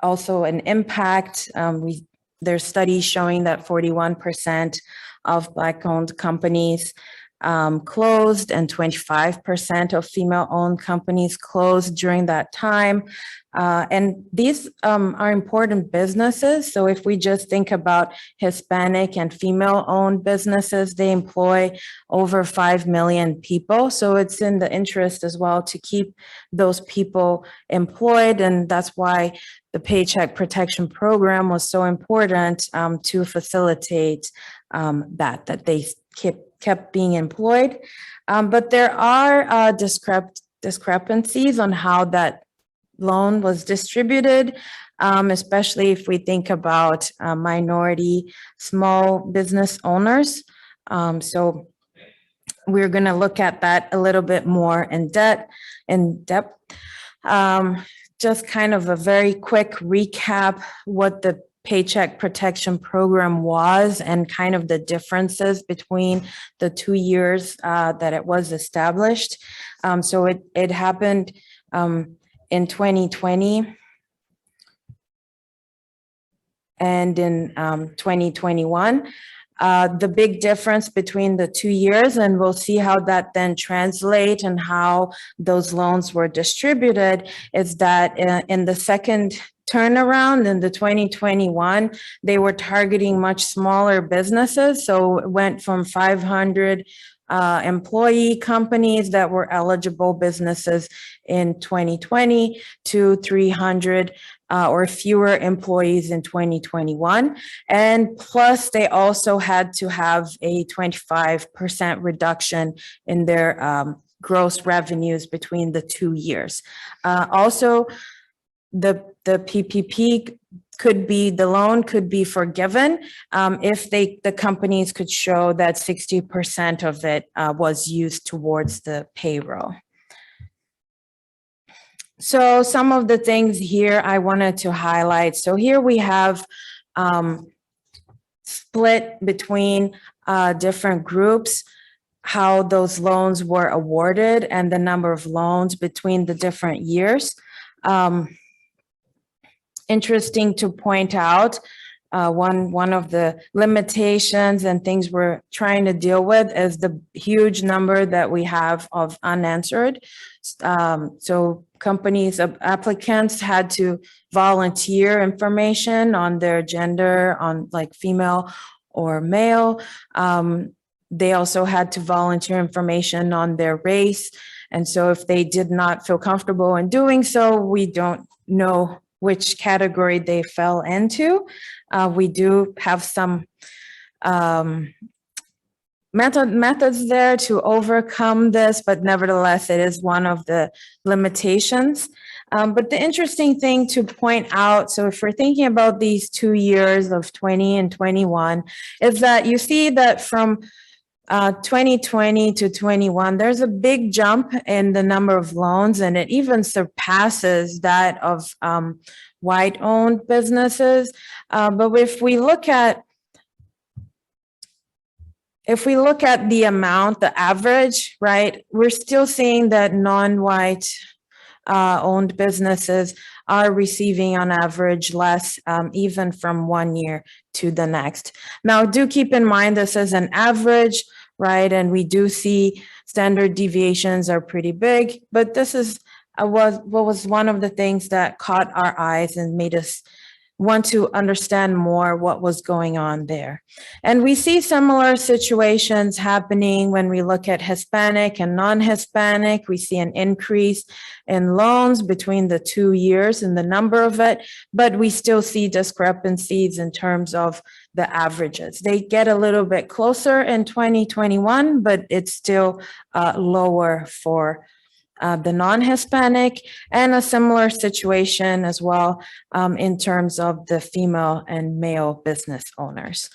A: also an impact. There's studies showing that 41% of Black-owned companies closed, and 25% of female-owned companies closed during that time. And these are important businesses. So if we just think about Hispanic and female-owned businesses, they employ over 5 million people. So it's in the interest as well to keep those people employed. And that's why the Paycheck Protection Program was so important to facilitate that they kept being employed. But there are discrepancies on how that loan was distributed, especially if we think about minority small business owners. So we're going to look at that a little bit more in depth. Just kind of a very quick recap what the Paycheck Protection Program was and kind of the differences between the 2 years that it was established. So it happened in 2020 and in 2021. The big difference between the 2 years, and we'll see how that then translates and how those loans were distributed, is that in the second turnaround in the 2021, they were targeting much smaller businesses. So it went from 500 employee companies that were eligible businesses in 2020 to 300 or fewer employees in 2021. And plus, they also had to have a 25% reduction in their gross revenues between the 2 years. Also, the PPP the loan could be forgiven if the companies could show that 60% of it was used towards the payroll. So some of the things here I wanted to highlight. So here we have split between different groups, how those loans were awarded and the number of loans between the different years. Interesting to point out, one of the limitations and things we're trying to deal with is the huge number that we have of unanswered. So companies, applicants had to volunteer information on their gender, on like female or male. They also had to volunteer information on their race. And so if they did not feel comfortable in doing so, we don't know which category they fell into. We do have some methods there to overcome this, but nevertheless, it is one of the limitations. But the interesting thing to point out, so if we're thinking about these 2 years of 20 and 21, is that you see that from 2020 to 21, there's a big jump in the number of loans, and it even surpasses that of white-owned businesses. But if we look at the amount, the average, right, we're still seeing that non-white owned businesses are receiving on average less, even from 1 year to the next. Now, do keep in mind this is an average, right? And we do see standard deviations are pretty big, but this is what was one of the things that caught our eyes and made us want to understand more what was going on there. And we see similar situations happening when we look at Hispanic and non-Hispanic. We see an increase in loans between the 2 years and the number of it, but we still see discrepancies in terms of the averages. They get a little bit closer in 2021, but it's still lower for the non-Hispanic, and a similar situation as well in terms of the female and male business owners.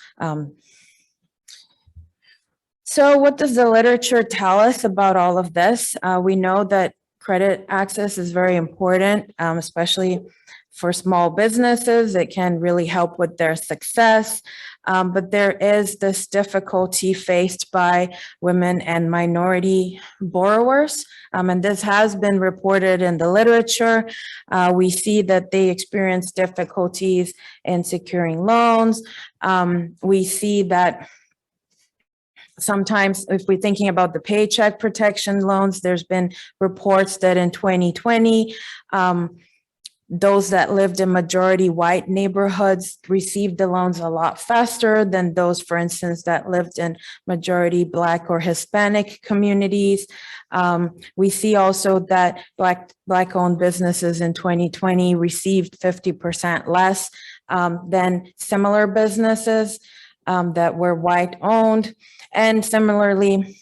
A: So what does the literature tell us about all of this? We know that credit access is very important, especially for small businesses. It can really help with their success. But there is this difficulty faced by women and minority borrowers. And this has been reported in the literature. We see that they experience difficulties in securing loans. We see that sometimes if we're thinking about the Paycheck Protection loans, there's been reports that in 2020, those that lived in majority white neighborhoods received the loans a lot faster than those, for instance, that lived in majority Black or Hispanic communities. We see also that Black-owned businesses in 2020 received 50% less than similar businesses that were white-owned. And similarly,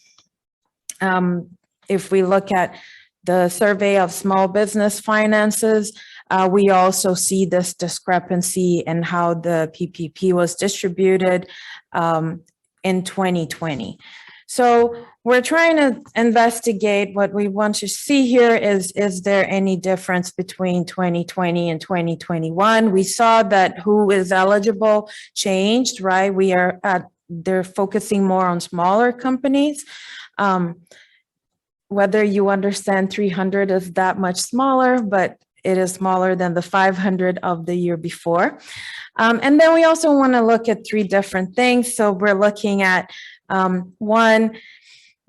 A: if we look at the survey of small business finances, we also see this discrepancy in how the PPP was distributed in 2020. So we're trying to investigate. What we want to see here is there any difference between 2020 and 2021? We saw that who is eligible changed, right? They're focusing more on smaller companies. Whether you understand 300 is that much smaller, but it is smaller than the 500 of the year before. And then we also want to look at 3 different things. So we're looking at one,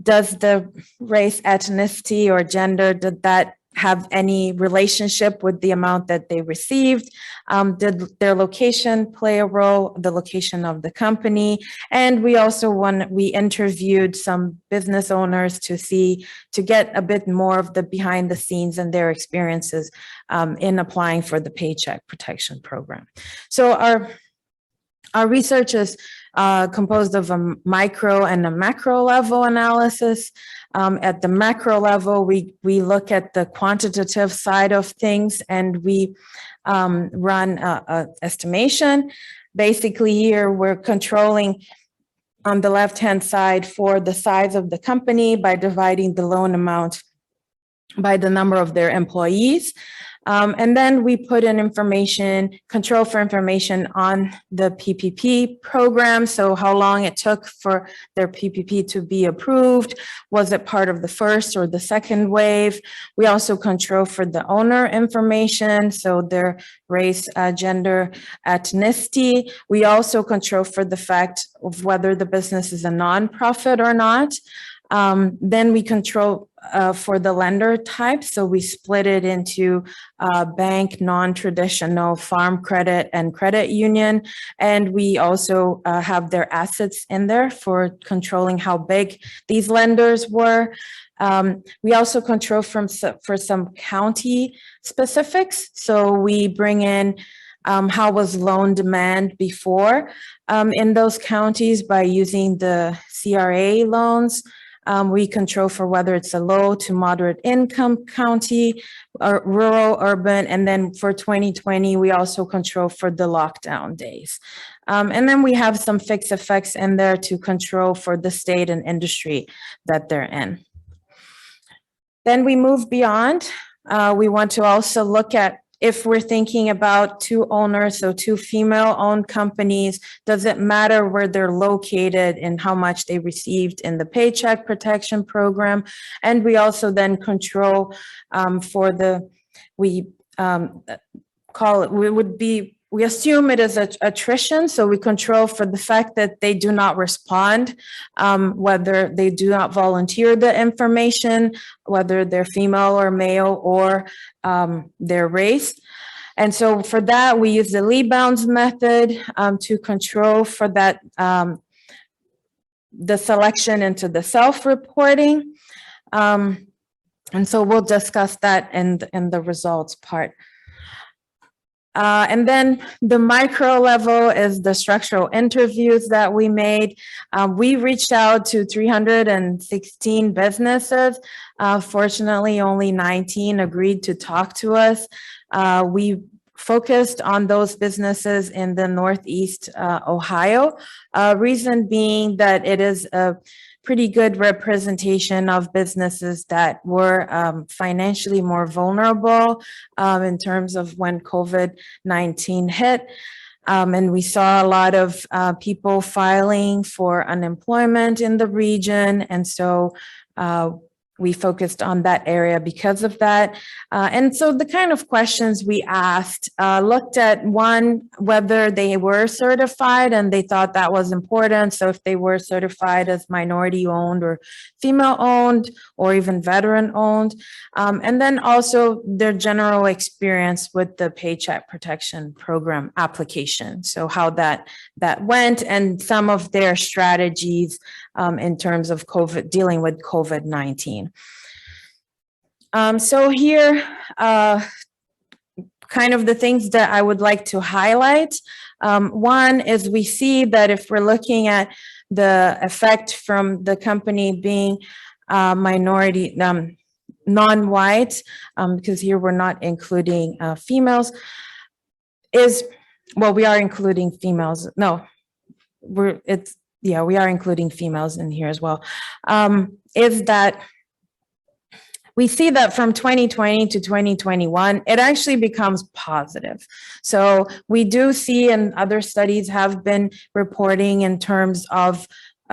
A: does the race, ethnicity, or gender, did that have any relationship with the amount that they received? Did their location play a role, the location of the company? And we also we interviewed some business owners to get a bit more of the behind the scenes and their experiences in applying for the Paycheck Protection Program. So our research is composed of a micro and a macro level analysis. At the macro level, we look at the quantitative side of things, and we run a estimation. Basically, here we're controlling on the left-hand side for the size of the company by dividing the loan amount by the number of their employees. And then we put in control for information on the PPP program. So how long it took for their PPP to be approved. Was it part of the first or the second wave? We also control for the owner information. So their race, gender, ethnicity. We also control for the fact of whether the business is a nonprofit or not. Then we control for the lender type. So we split it into bank, non-traditional, farm credit, and credit union. And we also have their assets in there for controlling how big these lenders were. We also control for some county specifics. So we bring in how was loan demand before in those counties by using the CRA loans. We control for whether it's a low to moderate income county or rural, urban. And then for 2020, we also control for the lockdown days. And then we have some fixed effects in there to control for the state and industry that they're in. Then we move beyond. We want to also look at if we're thinking about two owners, so two female-owned companies, does it matter where they're located and how much they received in the Paycheck Protection Program? And we also then control for the, we assume it is attrition, so we control for the fact that they do not respond, whether they do not volunteer the information, whether they're female or male or their race. And so for that, we use the Lee bounds method to control for that, the selection into the self-reporting. And so we'll discuss that in the results part. And then the micro level is the structural interviews that we made. We reached out to 316 businesses. Fortunately, only 19 agreed to talk to us. We focused on those businesses in the Northeast Ohio. Reason being that it is a pretty good representation of businesses that were financially more vulnerable in terms of when COVID-19 hit. And we saw a lot of people filing for unemployment in the region. And so we focused on that area because of that. And so the kind of questions we asked looked at one, whether they were certified, and they thought that was important. So if they were certified as minority owned or female owned or even veteran owned. And then also their general experience with the Paycheck Protection Program application. So how that went and some of their strategies in terms of dealing with COVID-19. So here, kind of the things that I would like to highlight. One is we see that if we're looking at the effect from the company being minority, non-white, because here we're not including females, we are including females. No, we are including females in here as well, is that we see that from 2020 to 2021, it actually becomes positive. So we do see, and other studies have been reporting in terms of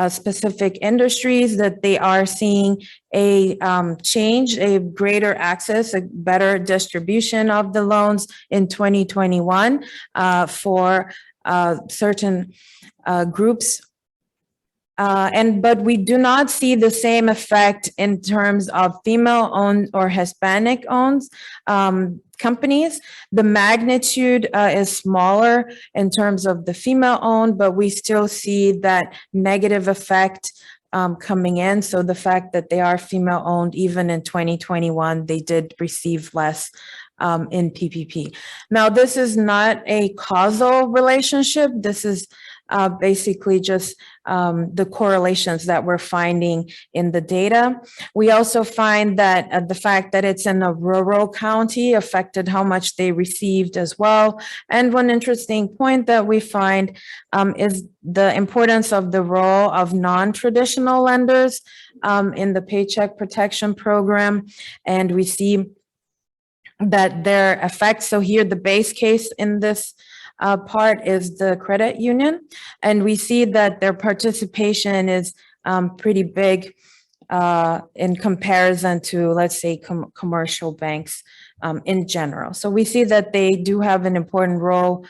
A: specific industries, that they are seeing a change, a greater access, a better distribution of the loans in 2021 for certain groups But we do not see the same effect in terms of female-owned or Hispanic-owned companies. The magnitude is smaller in terms of the female-owned, but we still see that negative effect coming in. So the fact that they are female-owned, even in 2021, they did receive less in PPP. Now, this is not a causal relationship. This is basically just the correlations that we're finding in the data. We also find that the fact that it's in a rural county affected how much they received as well. And one interesting point that we find is the importance of the role of non-traditional lenders in the Paycheck Protection Program. And we see that their effects, so here the base case in this part is the credit union, and we see that their participation is pretty big in comparison to, let's say, commercial banks in general. So we see that they do have an important role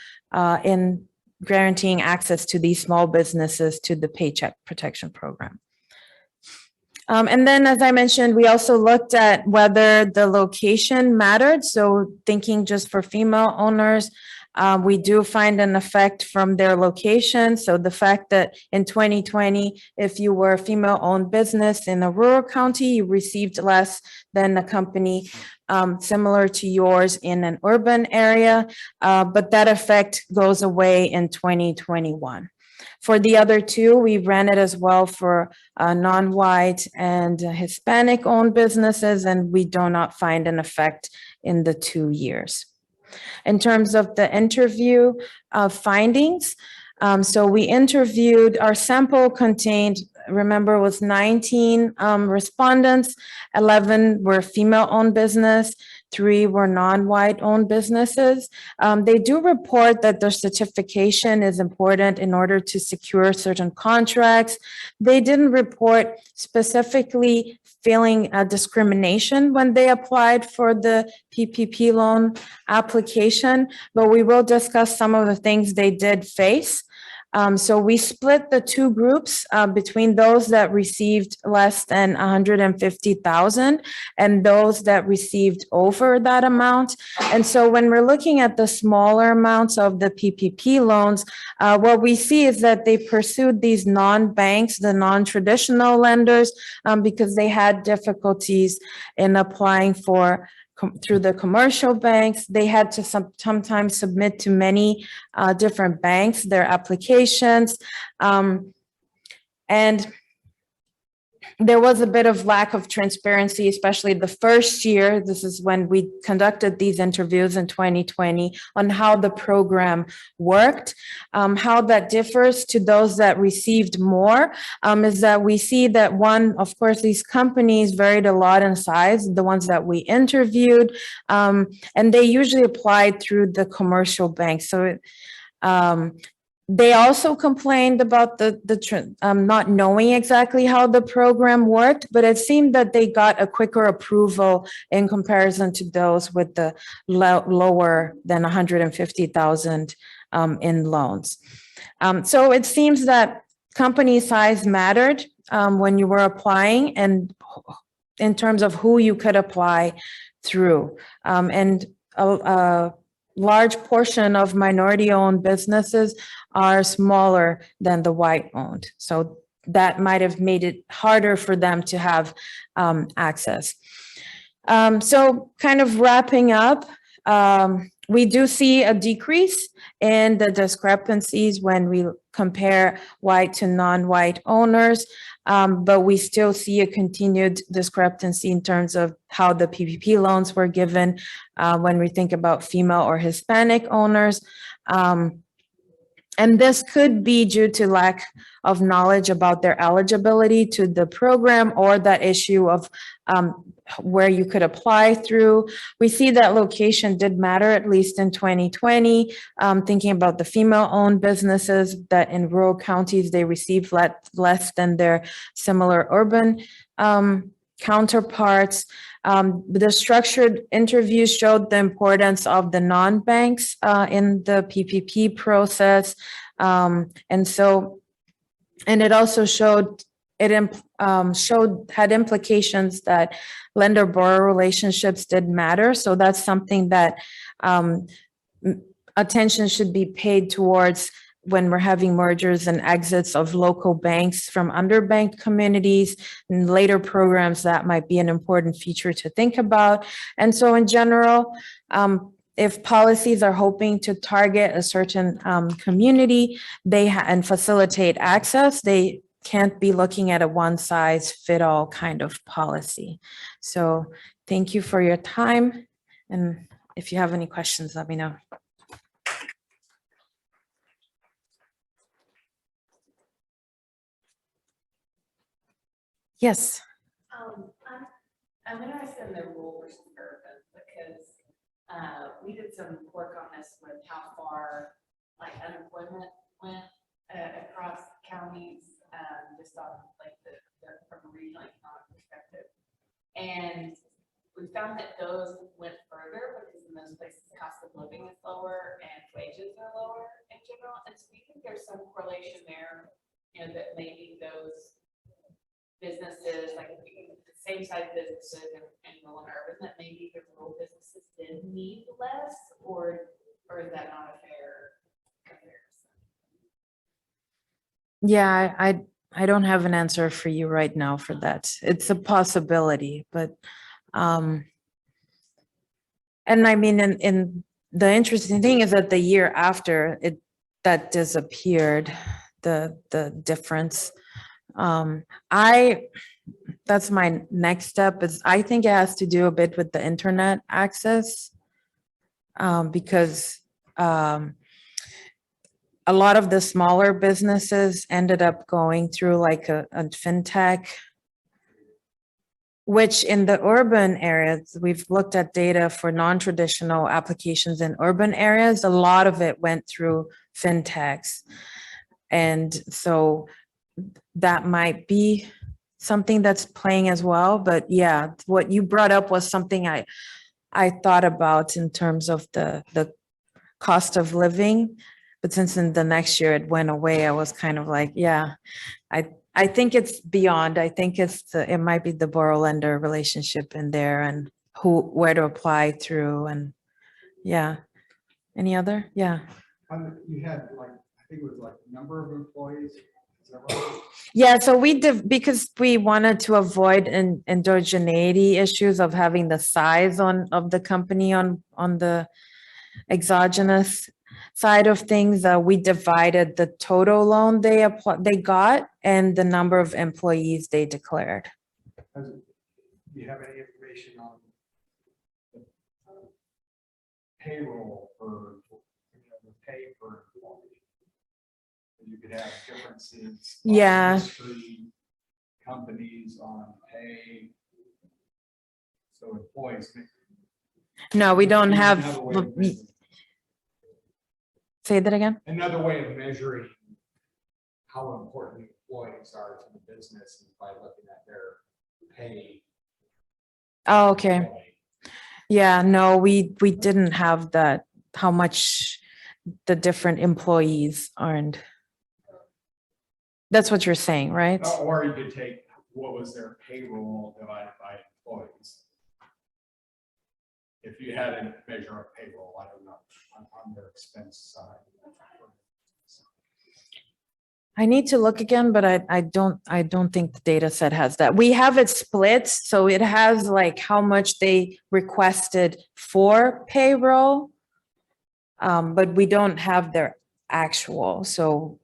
A: in guaranteeing access to these small businesses to the Paycheck Protection Program. And then, as I mentioned, we also looked at whether the location mattered. So thinking just for female owners, we do find an effect from their location. So the fact that in 2020, if you were a female-owned business in a rural county, you received less than a company similar to yours in an urban area, but that effect goes away in 2021. For the other two, we ran it as well for non-white and Hispanic-owned businesses, and we do not find an effect in the 2 years. In terms of the interview findings, so we interviewed, our sample contained, remember, was 19 respondents, 11 were female-owned business, 3 were non-white owned businesses. They do report that their certification is important in order to secure certain contracts. They didn't report specifically feeling discrimination when they applied for the PPP loan application, but we will discuss some of the things they did face. So we split the two groups between those that received less than 150,000 and those that received over that amount. And so when we're looking at the smaller amounts of the PPP loans, what we see is that they pursued these non-banks, the non-traditional lenders, because they had difficulties in applying for through the commercial banks. They had to sometimes submit to many different banks their applications. And there was a bit of lack of transparency, especially the first year. This is when we conducted these interviews in 2020 on how the program worked. How that differs to those that received more is that we see that one, of course, these companies varied a lot in size, the ones that we interviewed, and they usually applied through the commercial bank. So they also complained about not knowing exactly how the program worked, but it seemed that they got a quicker approval in comparison to those with the lower than 150,000 in loans. So it seems that company size mattered when you were applying, and in terms of who you could apply through. And a large portion of minority-owned businesses are smaller than the white-owned. So that might have made it harder for them to have access. So kind of wrapping up, we do see a decrease in the discrepancies when we compare white to non-white owners, but we still see a continued discrepancy in terms of how the PPP loans were given when we think about female or Hispanic owners. And this could be due to lack of knowledge about their eligibility to the program, or that issue of where you could apply through. We see that location did matter, at least in 2020, thinking about the female-owned businesses that in rural counties, they received less than their similar urban counterparts. The structured interviews showed the importance of the non-banks in the PPP process. And so And it also showed, had implications that lender-borrower relationships did matter. So that's something that attention should be paid towards when we're having mergers and exits of local banks from underbanked communities and later programs. That might be an important feature to think about. And so in general, if policies are hoping to target a certain community and facilitate access, they can't be looking at a one-size-fit-all kind of policy. So thank you for your time. And if you have any questions, let me know. Yes.
J: I'm interested in the rural versus urban because we did some work on this with how far like unemployment went across counties, just on like the from a regional economic perspective. And we found that those went further because in those places the cost of living is lower and wages are lower in general. And so we think there's some correlation there, you know, that maybe those businesses, like the same size businesses in rural and urban, that maybe the rural businesses did need less, or is that not a fair comparison?
A: Yeah, I don't have an answer for you right now for that. It's a possibility, but and I mean, in the interesting thing is that the year after that disappeared, the difference. That's my next step is I think it has to do a bit with the internet access, because a lot of the smaller businesses ended up going through like a fintech, which in the urban areas, we've looked at data for non-traditional applications in urban areas. A lot of it went through fintechs. And so that might be something that's playing as well. But yeah, what you brought up was something I thought about in terms of the cost of living. But since in the next year it went away, I was kind of like, yeah, I think it's beyond. I think it might be the borrow lender relationship in there and where to apply through. And yeah, any other? Yeah.
E: You had like, I think it was like number of employees. Is that right?
A: Yeah, so we did, because we wanted to avoid endogeneity issues of having the size of the company on the exogenous side of things. We divided the total loan they got and the number of employees they declared.
E: Do you have any information on the payroll for, the pay per employee? You could have differences. by
A: Yeah.
E: industry, companies on pay. So employees.
A: No, we don't have,
E: Another way of measuring-
A: say that again?
E: Another way of measuring how important employees are to the business is by looking at their pay.
A: Oh, okay.
E: employee.
A: Yeah, no, we didn't have that, how much the different employees earned. That's what you're saying, right?
E: Or you could take what was their payroll divided by employees. If you had a measure of payroll, I don't know, on their expense side.
A: I need to look again, but I don't think the data set has that. We have it split, so it has like how much they requested for payroll. But we don't have their actual, so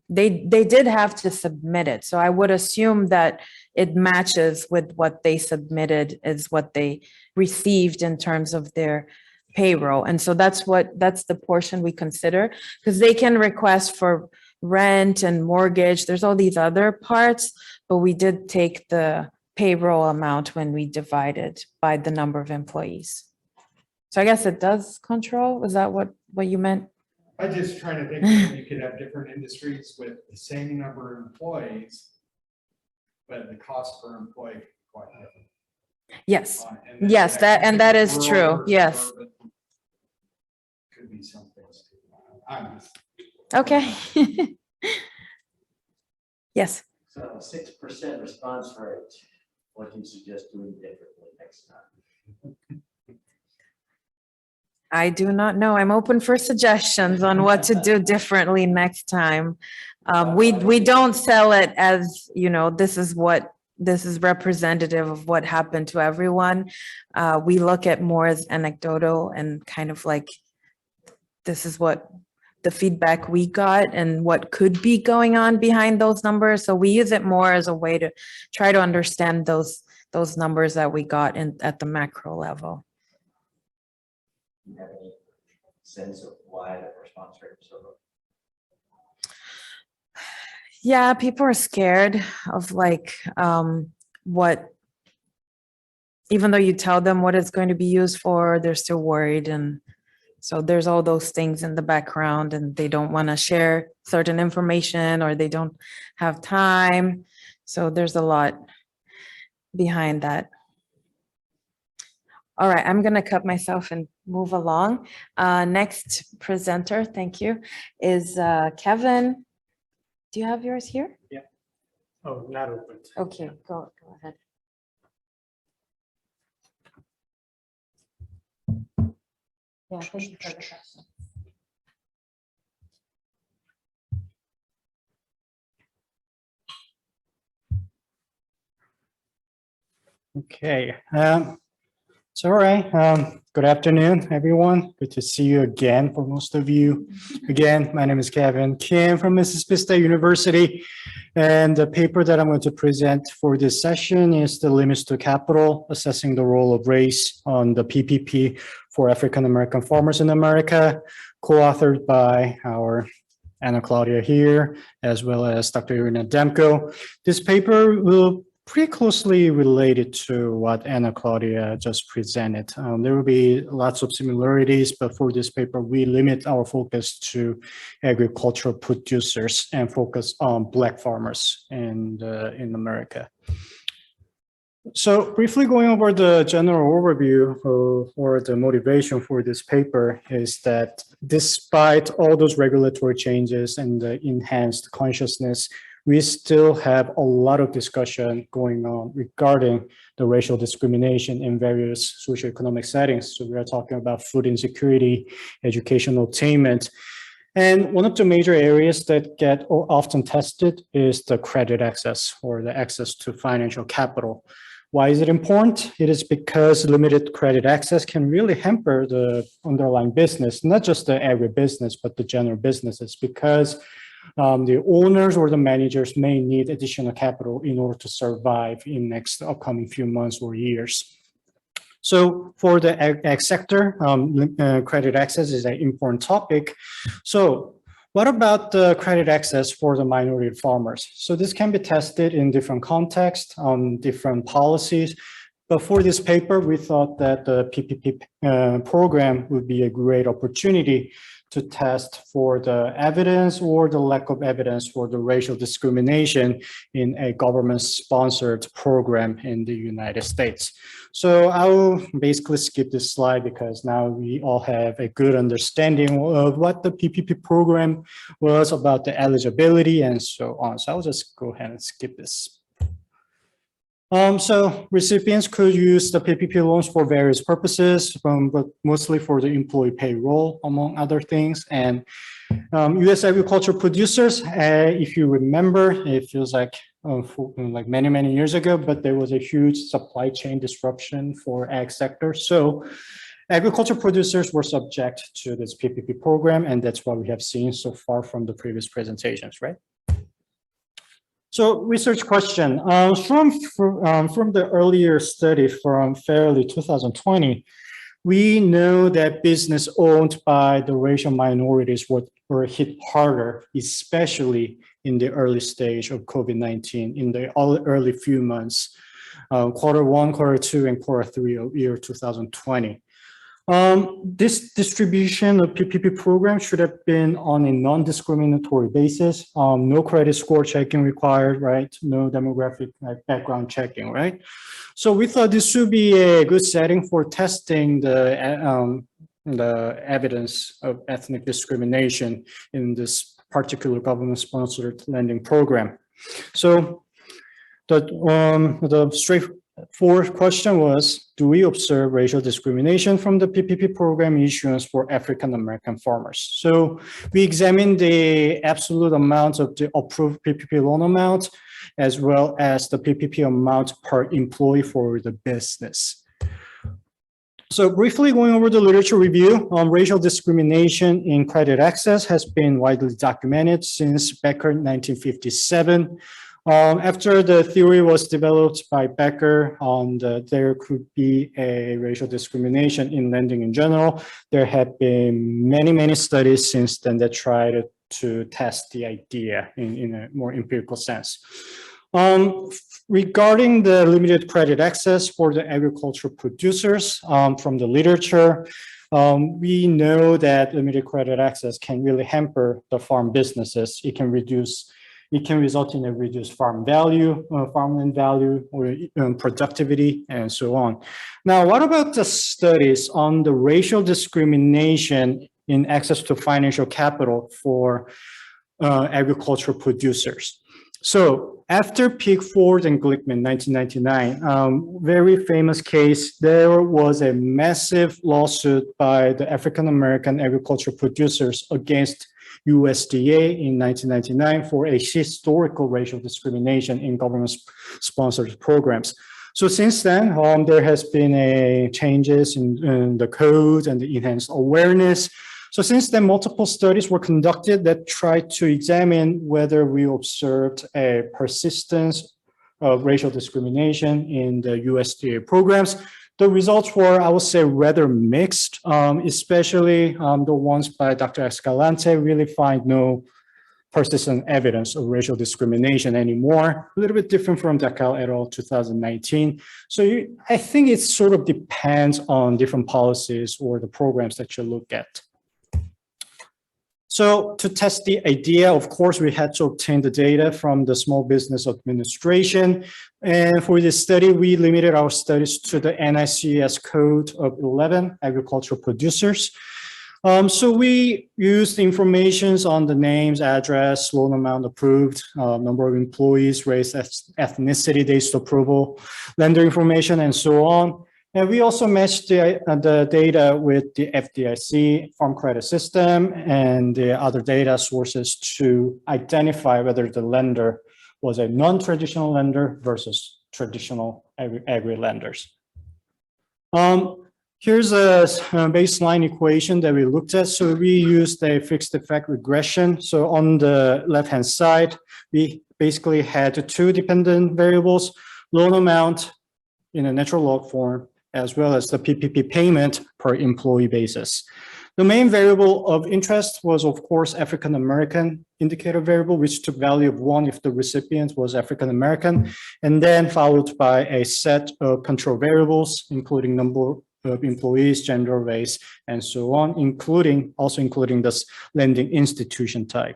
A: they did have to submit it. So I would assume that it matches with what they submitted is what they received in terms of their payroll. And so that's the portion we consider, because they can request for rent and mortgage. There's all these other parts, but we did take the payroll amount when we divided by the number of employees. So I guess it does control. Was that what you meant?
E: I'm just trying to think that you could have different industries with the same number of employees, but the cost per employee could be quite different.
A: Yes.
E: And
A: Yes, that is
E: rural
A: true.
E: versus
A: Yes.
E: urban Could be some things too. I'm just.
A: Okay. Yes.
G: So 6% response rate, what do you suggest doing differently next time?
A: I do not know. I'm open for suggestions on what to do differently next time. We don't sell it as, this is representative of what happened to everyone. We look at more as anecdotal and kind of like, this is what the feedback we got and what could be going on behind those numbers. So we use it more as a way to try to understand those numbers that we got at the macro level.
G: Do you have any sense of why the response rate was so low?
A: Yeah, people are scared of what, even though you tell them what it's going to be used for, they're still worried. And so there's all those things in the background and they don't want to share certain information or they don't have time. So there's a lot behind that. All right, I'm going to cut myself and move along. Next presenter, thank you, is Kevin. Do you have yours here?
E: Oh, not open.
A: Okay, go ahead. Yeah, thank you for the question.
E: Okay, so all right. Good afternoon, everyone. Good to see you again for most of you. Again, my name is Kevin Kim from Mississippi State University. And the paper that I'm going to present for this session is the limits to capital, assessing the role of race on the PPP for African-American farmers in America, co-authored by our Anna Claudia here, as well as Dr. Irina Demko. This paper will pretty closely related to what Anna Claudia just presented. There will be lots of similarities, but for this paper, we limit our focus to agricultural producers and focus on Black farmers in America. So briefly going over the general overview for the motivation for this paper is that despite all those regulatory changes and the enhanced consciousness, we still have a lot of discussion going on regarding the racial discrimination in various socioeconomic settings. So we are talking about food insecurity, educational attainment. And one of the major areas that get often tested is the credit access or the access to financial capital. Why is it important? It is because limited credit access can really hamper the underlying business, not just the agribusiness, but the general businesses, because the owners or the managers may need additional capital in order to survive in next upcoming few months or years. So for the ag sector, credit access is an important topic. So what about the credit access for the minority farmers? So this can be tested in different contexts, different policies. But for this paper, we thought that the PPP program would be a great opportunity to test for the evidence or the lack of evidence for the racial discrimination in a government-sponsored program in the United States. So I will basically skip this slide because now we all have a good understanding of what the PPP program was, about the eligibility and so on. So I'll just go ahead and skip this. So recipients could use the PPP loans for various purposes, but mostly for the employee payroll, among other things. And U.S. agriculture producers, if you remember, it feels like many, many years ago, but there was a huge supply chain disruption for ag sector. So agriculture producers were subject to this PPP program, and that's what we have seen so far from the previous presentations, right? So research question, from the earlier study from Fairley 2020, we know that business owned by the racial minorities were hit harder, especially in the early stage of COVID-19, in the early few months, Q1, Q2, and Q3 of year 2020. This distribution of PPP program should have been on a non-discriminatory basis. No credit score checking required, right? No demographic background checking, right? So we thought this should be a good setting for testing the evidence of ethnic discrimination in this particular government-sponsored lending program. So the straightforward question was, do we observe racial discrimination from the PPP program issuance for African-American farmers? So we examined the absolute amount of the approved PPP loan amount, as well as the PPP amount per employee for the business. So briefly going over the literature review, racial discrimination in credit access has been widely documented since Becker 1957. After the theory was developed by Becker on there could be a racial discrimination in lending in general, there have been many studies since then that tried to test the idea in a more empirical sense. Regarding the limited credit access for the agricultural producers, from the literature, we know that limited credit access can really hamper the farm businesses. It can result in a reduced farmland value, or productivity, and so on. Now, what about the studies on the racial discrimination in access to financial capital for agricultural producers? So after Pickford and Glickman, 1999, very famous case, there was a massive lawsuit by the African-American agricultural producers against USDA in 1999 for a historical racial discrimination in government-sponsored programs. So since then, there has been changes in the code and the enhanced awareness. So since then, multiple studies were conducted that tried to examine whether we observed a persistence of racial discrimination in the USDA programs. The results were, I would say, rather mixed, especially the ones by Dr. Escalante really find no persistent evidence of racial discrimination anymore. A little bit different from Dakal et al. 2019. So I think it sort of depends on different policies or the programs that you look at. So to test the idea, of course, we had to obtain the data from the Small Business Administration. And for this study, we limited our studies to the NICS code of 11 agricultural producers. So we used information on the names, address, loan amount approved, number of employees, race, ethnicity, dates of approval, lender information, and so on. And we also matched the data with the FDIC Farm Credit System and the other data sources to identify whether the lender was a non-traditional lender versus traditional agri lenders. Here's a baseline equation that we looked at. So we used a fixed effect regression. So on the left-hand side, we basically had two dependent variables, loan amount in a natural log form, as well as the PPP payment per employee basis. The main variable of interest was, of course, African-American indicator variable, which took value of 1 if the recipient was African-American, and then followed by a set of control variables, including number of employees, gender, race, and so on, also including this lending institution type.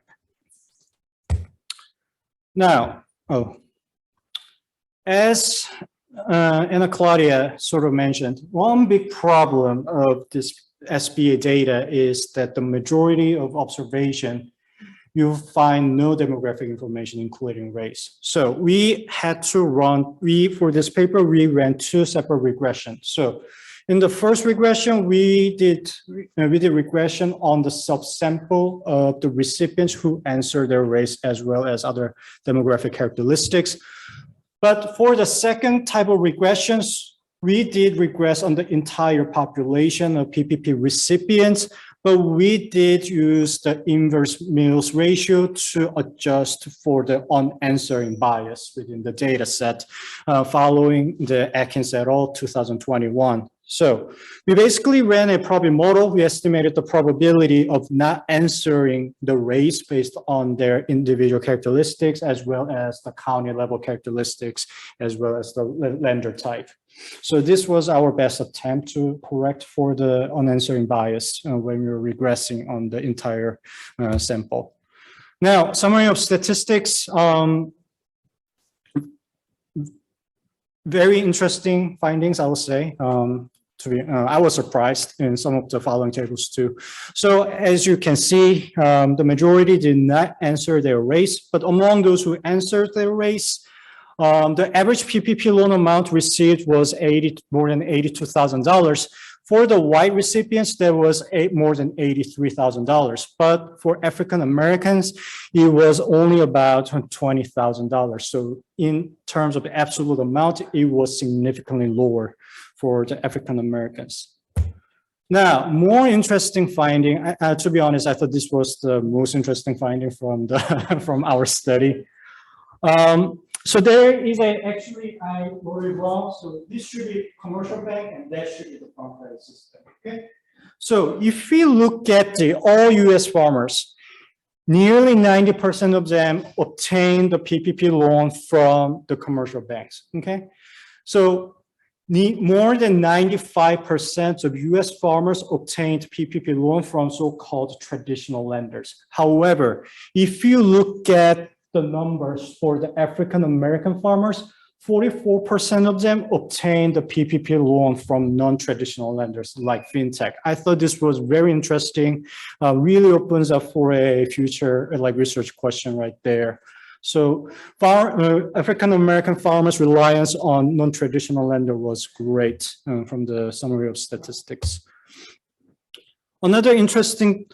E: Now, as Ana Claudia sort of mentioned, one big problem of this SBA data is that the majority of observation, you find no demographic information, including race. So we had to for this paper, we ran 2 separate regressions. So in the first regression, we did regression on the subsample of the recipients who answered their race as well as other demographic characteristics. But for the second type of regressions, we did regress on the entire population of PPP recipients, but we did use the inverse Mills ratio to adjust for the unanswering bias within the data set following the Atkins et al. 2021. So we basically ran a probability model. We estimated the probability of not answering the race based on their individual characteristics, as well as the county level characteristics, as well as the lender type. So this was our best attempt to correct for the unanswering bias when we were regressing on the entire sample. Now, summary of statistics. Very interesting findings, I would say. I was surprised in some of the following tables too. So as you can see, the majority did not answer their race, but among those who answered their race, the average PPP loan amount received was more than $82,000. For the white recipients, there was more than $83,000. But for African Americans, it was only about $20,000. So in terms of the absolute amount, it was significantly lower for the African Americans. Now, more interesting finding, to be honest, I thought this was the most interesting finding from from our study. So there is actually, I wrote it wrong. So this should be commercial bank and that should be the farm credit system, okay? So if we look at the all US farmers, nearly 90% of them obtained the PPP loan from the commercial banks, okay? So more than 95% of US farmers obtained PPP loan from so-called traditional lenders. However, if you look at the numbers for the African American farmers, 44% of them obtained the PPP loan from non-traditional lenders like fintech. I thought this was very interesting. Really opens up for a future research question right there. So African American farmers' reliance on non-traditional lender was great from the summary of statistics. Another interesting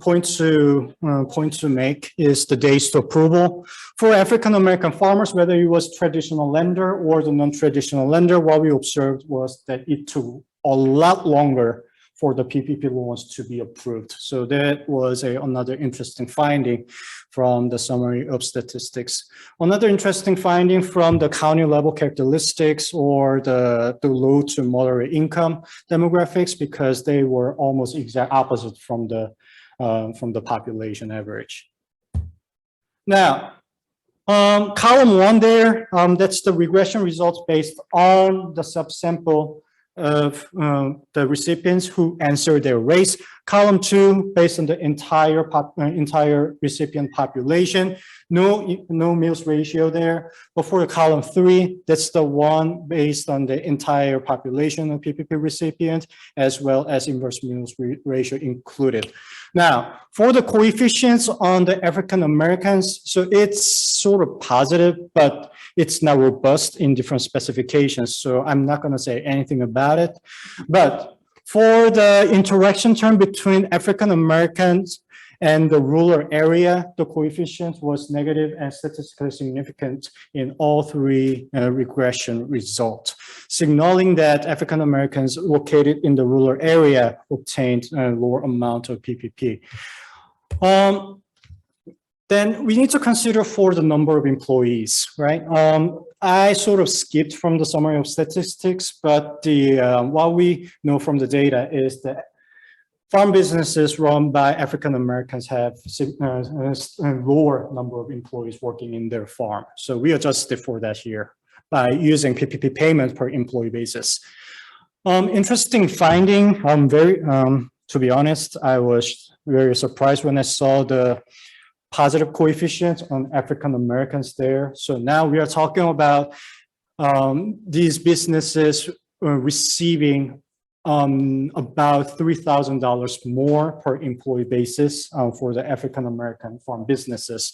E: point to make is the days to approval. For African American farmers, whether it was traditional lender or the non-traditional lender, what we observed was that it took a lot longer for the PPP loans to be approved. So that was another interesting finding from the summary of statistics. Another interesting finding from the county level characteristics or the low to moderate income demographics, because they were almost exact opposite from the population average. Now, column 1 there, that's the regression results based on the subsample of the recipients who answered their race. Column 2, based on the entire recipient population, no meals ratio there. But for the column 3, that's the one based on the entire population of PPP recipient, as well as inverse meals ratio included. Now, for the coefficients on the African Americans, so it's sort of positive, but it's not robust in different specifications. So I'm not going to say anything about it. But for the interaction term between African Americans and the rural area, the coefficient was negative and statistically significant in all 3 regression results, signaling that African Americans located in the rural area obtained a lower amount of PPP. Then we need to consider for the number of employees, right? I sort of skipped from the summary of statistics, but what we know from the data is that farm businesses run by African Americans have a lower number of employees working in their farm. So we adjusted for that here by using PPP payment per employee basis. Interesting finding. To be honest, I was very surprised when I saw the positive coefficient on African Americans there. So now we are talking about these businesses receiving about $3,000 more per employee basis for the African American farm businesses.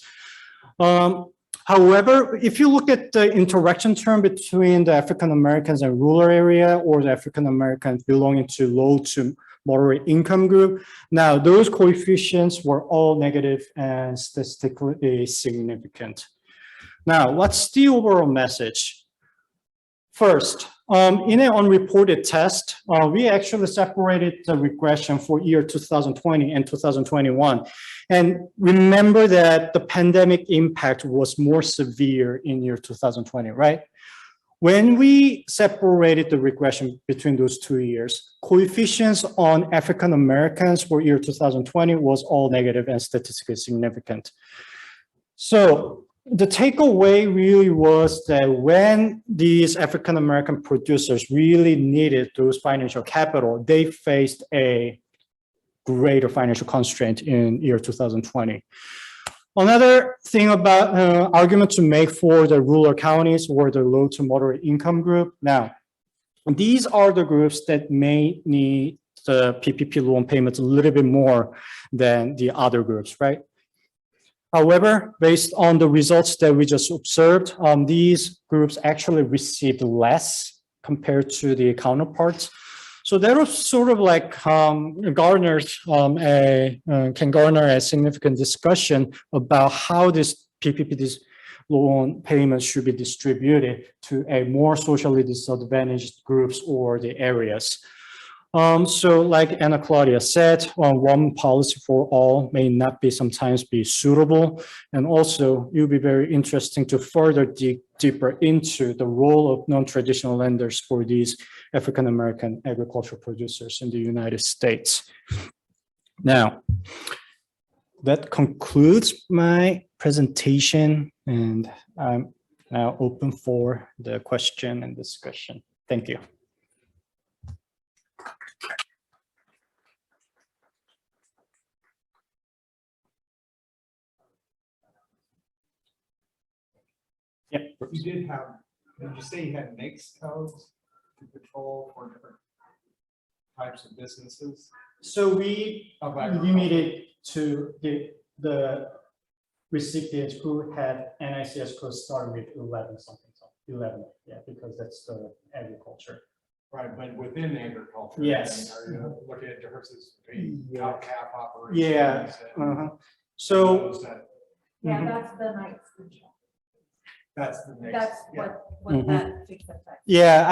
E: However, if you look at the interaction term between the African Americans and rural area, or the African Americans belonging to low to moderate income group, now those coefficients were all negative and statistically significant. Now, what's the overall message? First, in an unreported test, we actually separated the regression for year 2020 and 2021. And remember that the pandemic impact was more severe in year 2020, right? When we separated the regression between those 2 years, coefficients on African Americans for year 2020 was all negative and statistically significant. So the takeaway really was that when these African American producers really needed those financial capital, they faced a greater financial constraint in year 2020. Another thing about argument to make for the rural counties or the low to moderate income group. Now, These are the groups that may need the PPP loan payments a little bit more than the other groups, right? However, based on the results that we just observed, these groups actually received less compared to the counterparts. So that was sort of like can garner a significant discussion about how this PPP loan payments should be distributed to a more socially disadvantaged groups or the areas. So like Anna Claudia said, one policy for all may not be sometimes be suitable. And also it would be very interesting to further dig deeper into the role of non-traditional lenders for these African-American agricultural producers in the United States. Now, that concludes my presentation, and I'm now open for the question and discussion. Thank you. Yeah.
D: Did you say you had mixed codes to control for different types of businesses?
E: So we limited to the recipients who had NICS code starting with 11 something, 11, yeah, because that's the agriculture.
D: Right, but within agriculture.
E: Yes.
D: Are you looking at differences between
E: Yeah.
D: cow-calf operations?
E: Yeah.
D: and
E: So,
D: those that-
A: Yeah,
E: Mhm.
A: that's the night schedule.
D: That's the next.
A: That's
D: yeah.
A: what
E: Mhm.
A: that fixed effect.
E: yeah,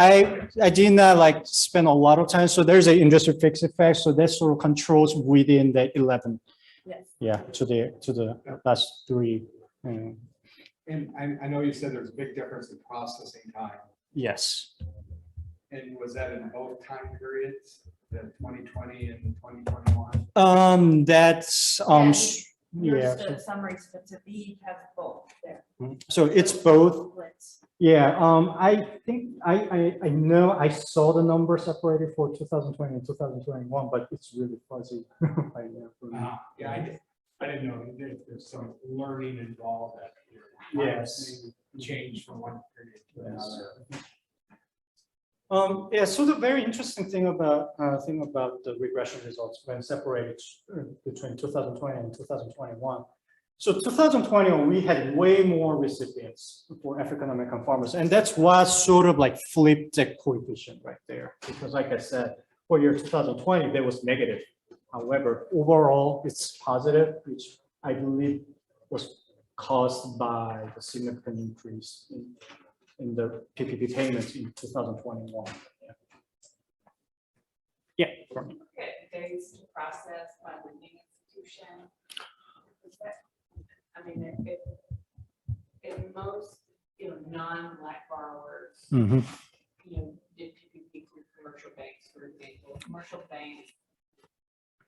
E: I did not like spend a lot of time. So there's an industry fixed effect. So that sort of controls within the 11.
A: Yes.
E: Yeah, to the last three.
D: And I know you said there's a big difference in processing time.
E: Yes.
D: And was that in both time periods, the 2020 and 2021?
E: That's
A: Your
E: yeah.
A: summary to be has both there.
E: So it's both.
A: Splits.
E: Yeah, I think I know I saw the number separated for 2020 and 2021, but it's really fuzzy right now for me.
D: Yeah, I didn't know there's some learning involved that.
E: Yes.
D: Change from one period to another.
E: Yeah, so the very interesting thing about the regression results when separated between 2020 and 2021. So 2020, we had way more recipients for African American farmers, and that's what sort of like flipped the coefficient right there. Because like I said, for year 2020, there was negative. However, overall, it's positive, which I believe was caused by the significant increase in the PPP payments in 2021. Yeah.
J: Okay, days to process by lending institution. Is that- I mean, if most, non-Black borrowers,
E: Mhm.
J: did PPP through commercial banks, for example, commercial banks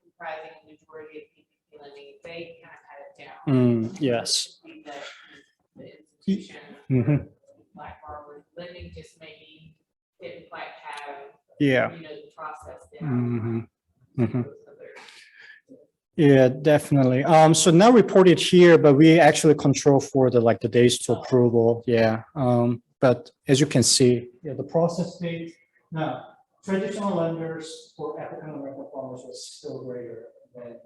J: comprising a majority of PPP lending, they kind of cut it down.
E: Yes.
J: The institution,
E: Mhm.
J: Black borrowers lending just maybe didn't quite have,
E: Yeah.
J: the process down.
E: Mhm.
J: Those other-
E: Yeah, definitely. So not reported here, but we actually control for the days to approval. Yeah. But as you can see, yeah, the process date. Now, traditional lenders for African American farmers was still greater than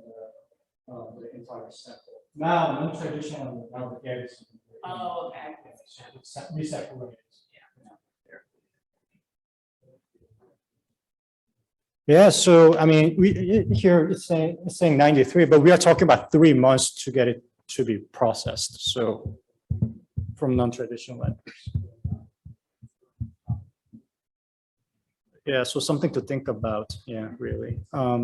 E: the entire sample. Now, non-traditional, now the gap is.
J: Oh, okay.
E: We separated. Yeah, so I mean, here it's saying 93, but we are talking about 3 months to get it to be processed. So from non-traditional lenders. Yeah, so something to think about. Yeah, really. I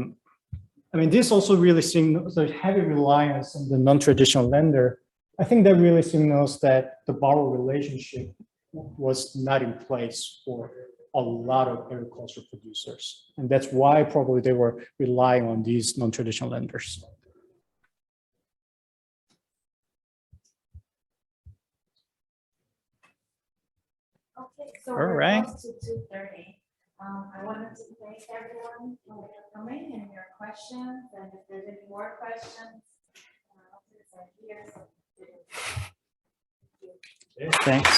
E: mean, this also really signals the heavy reliance on the non-traditional lender. I think that really signals that the borrower relationship was not in place for a lot of agricultural producers. And that's why probably they were relying on these non-traditional lenders.
A: Okay, so
E: All
A: we're
E: right.
A: close to 2:30. I wanted to thank everyone for coming and your questions, and if there's any more questions, since I'm here, so.
E: Thanks.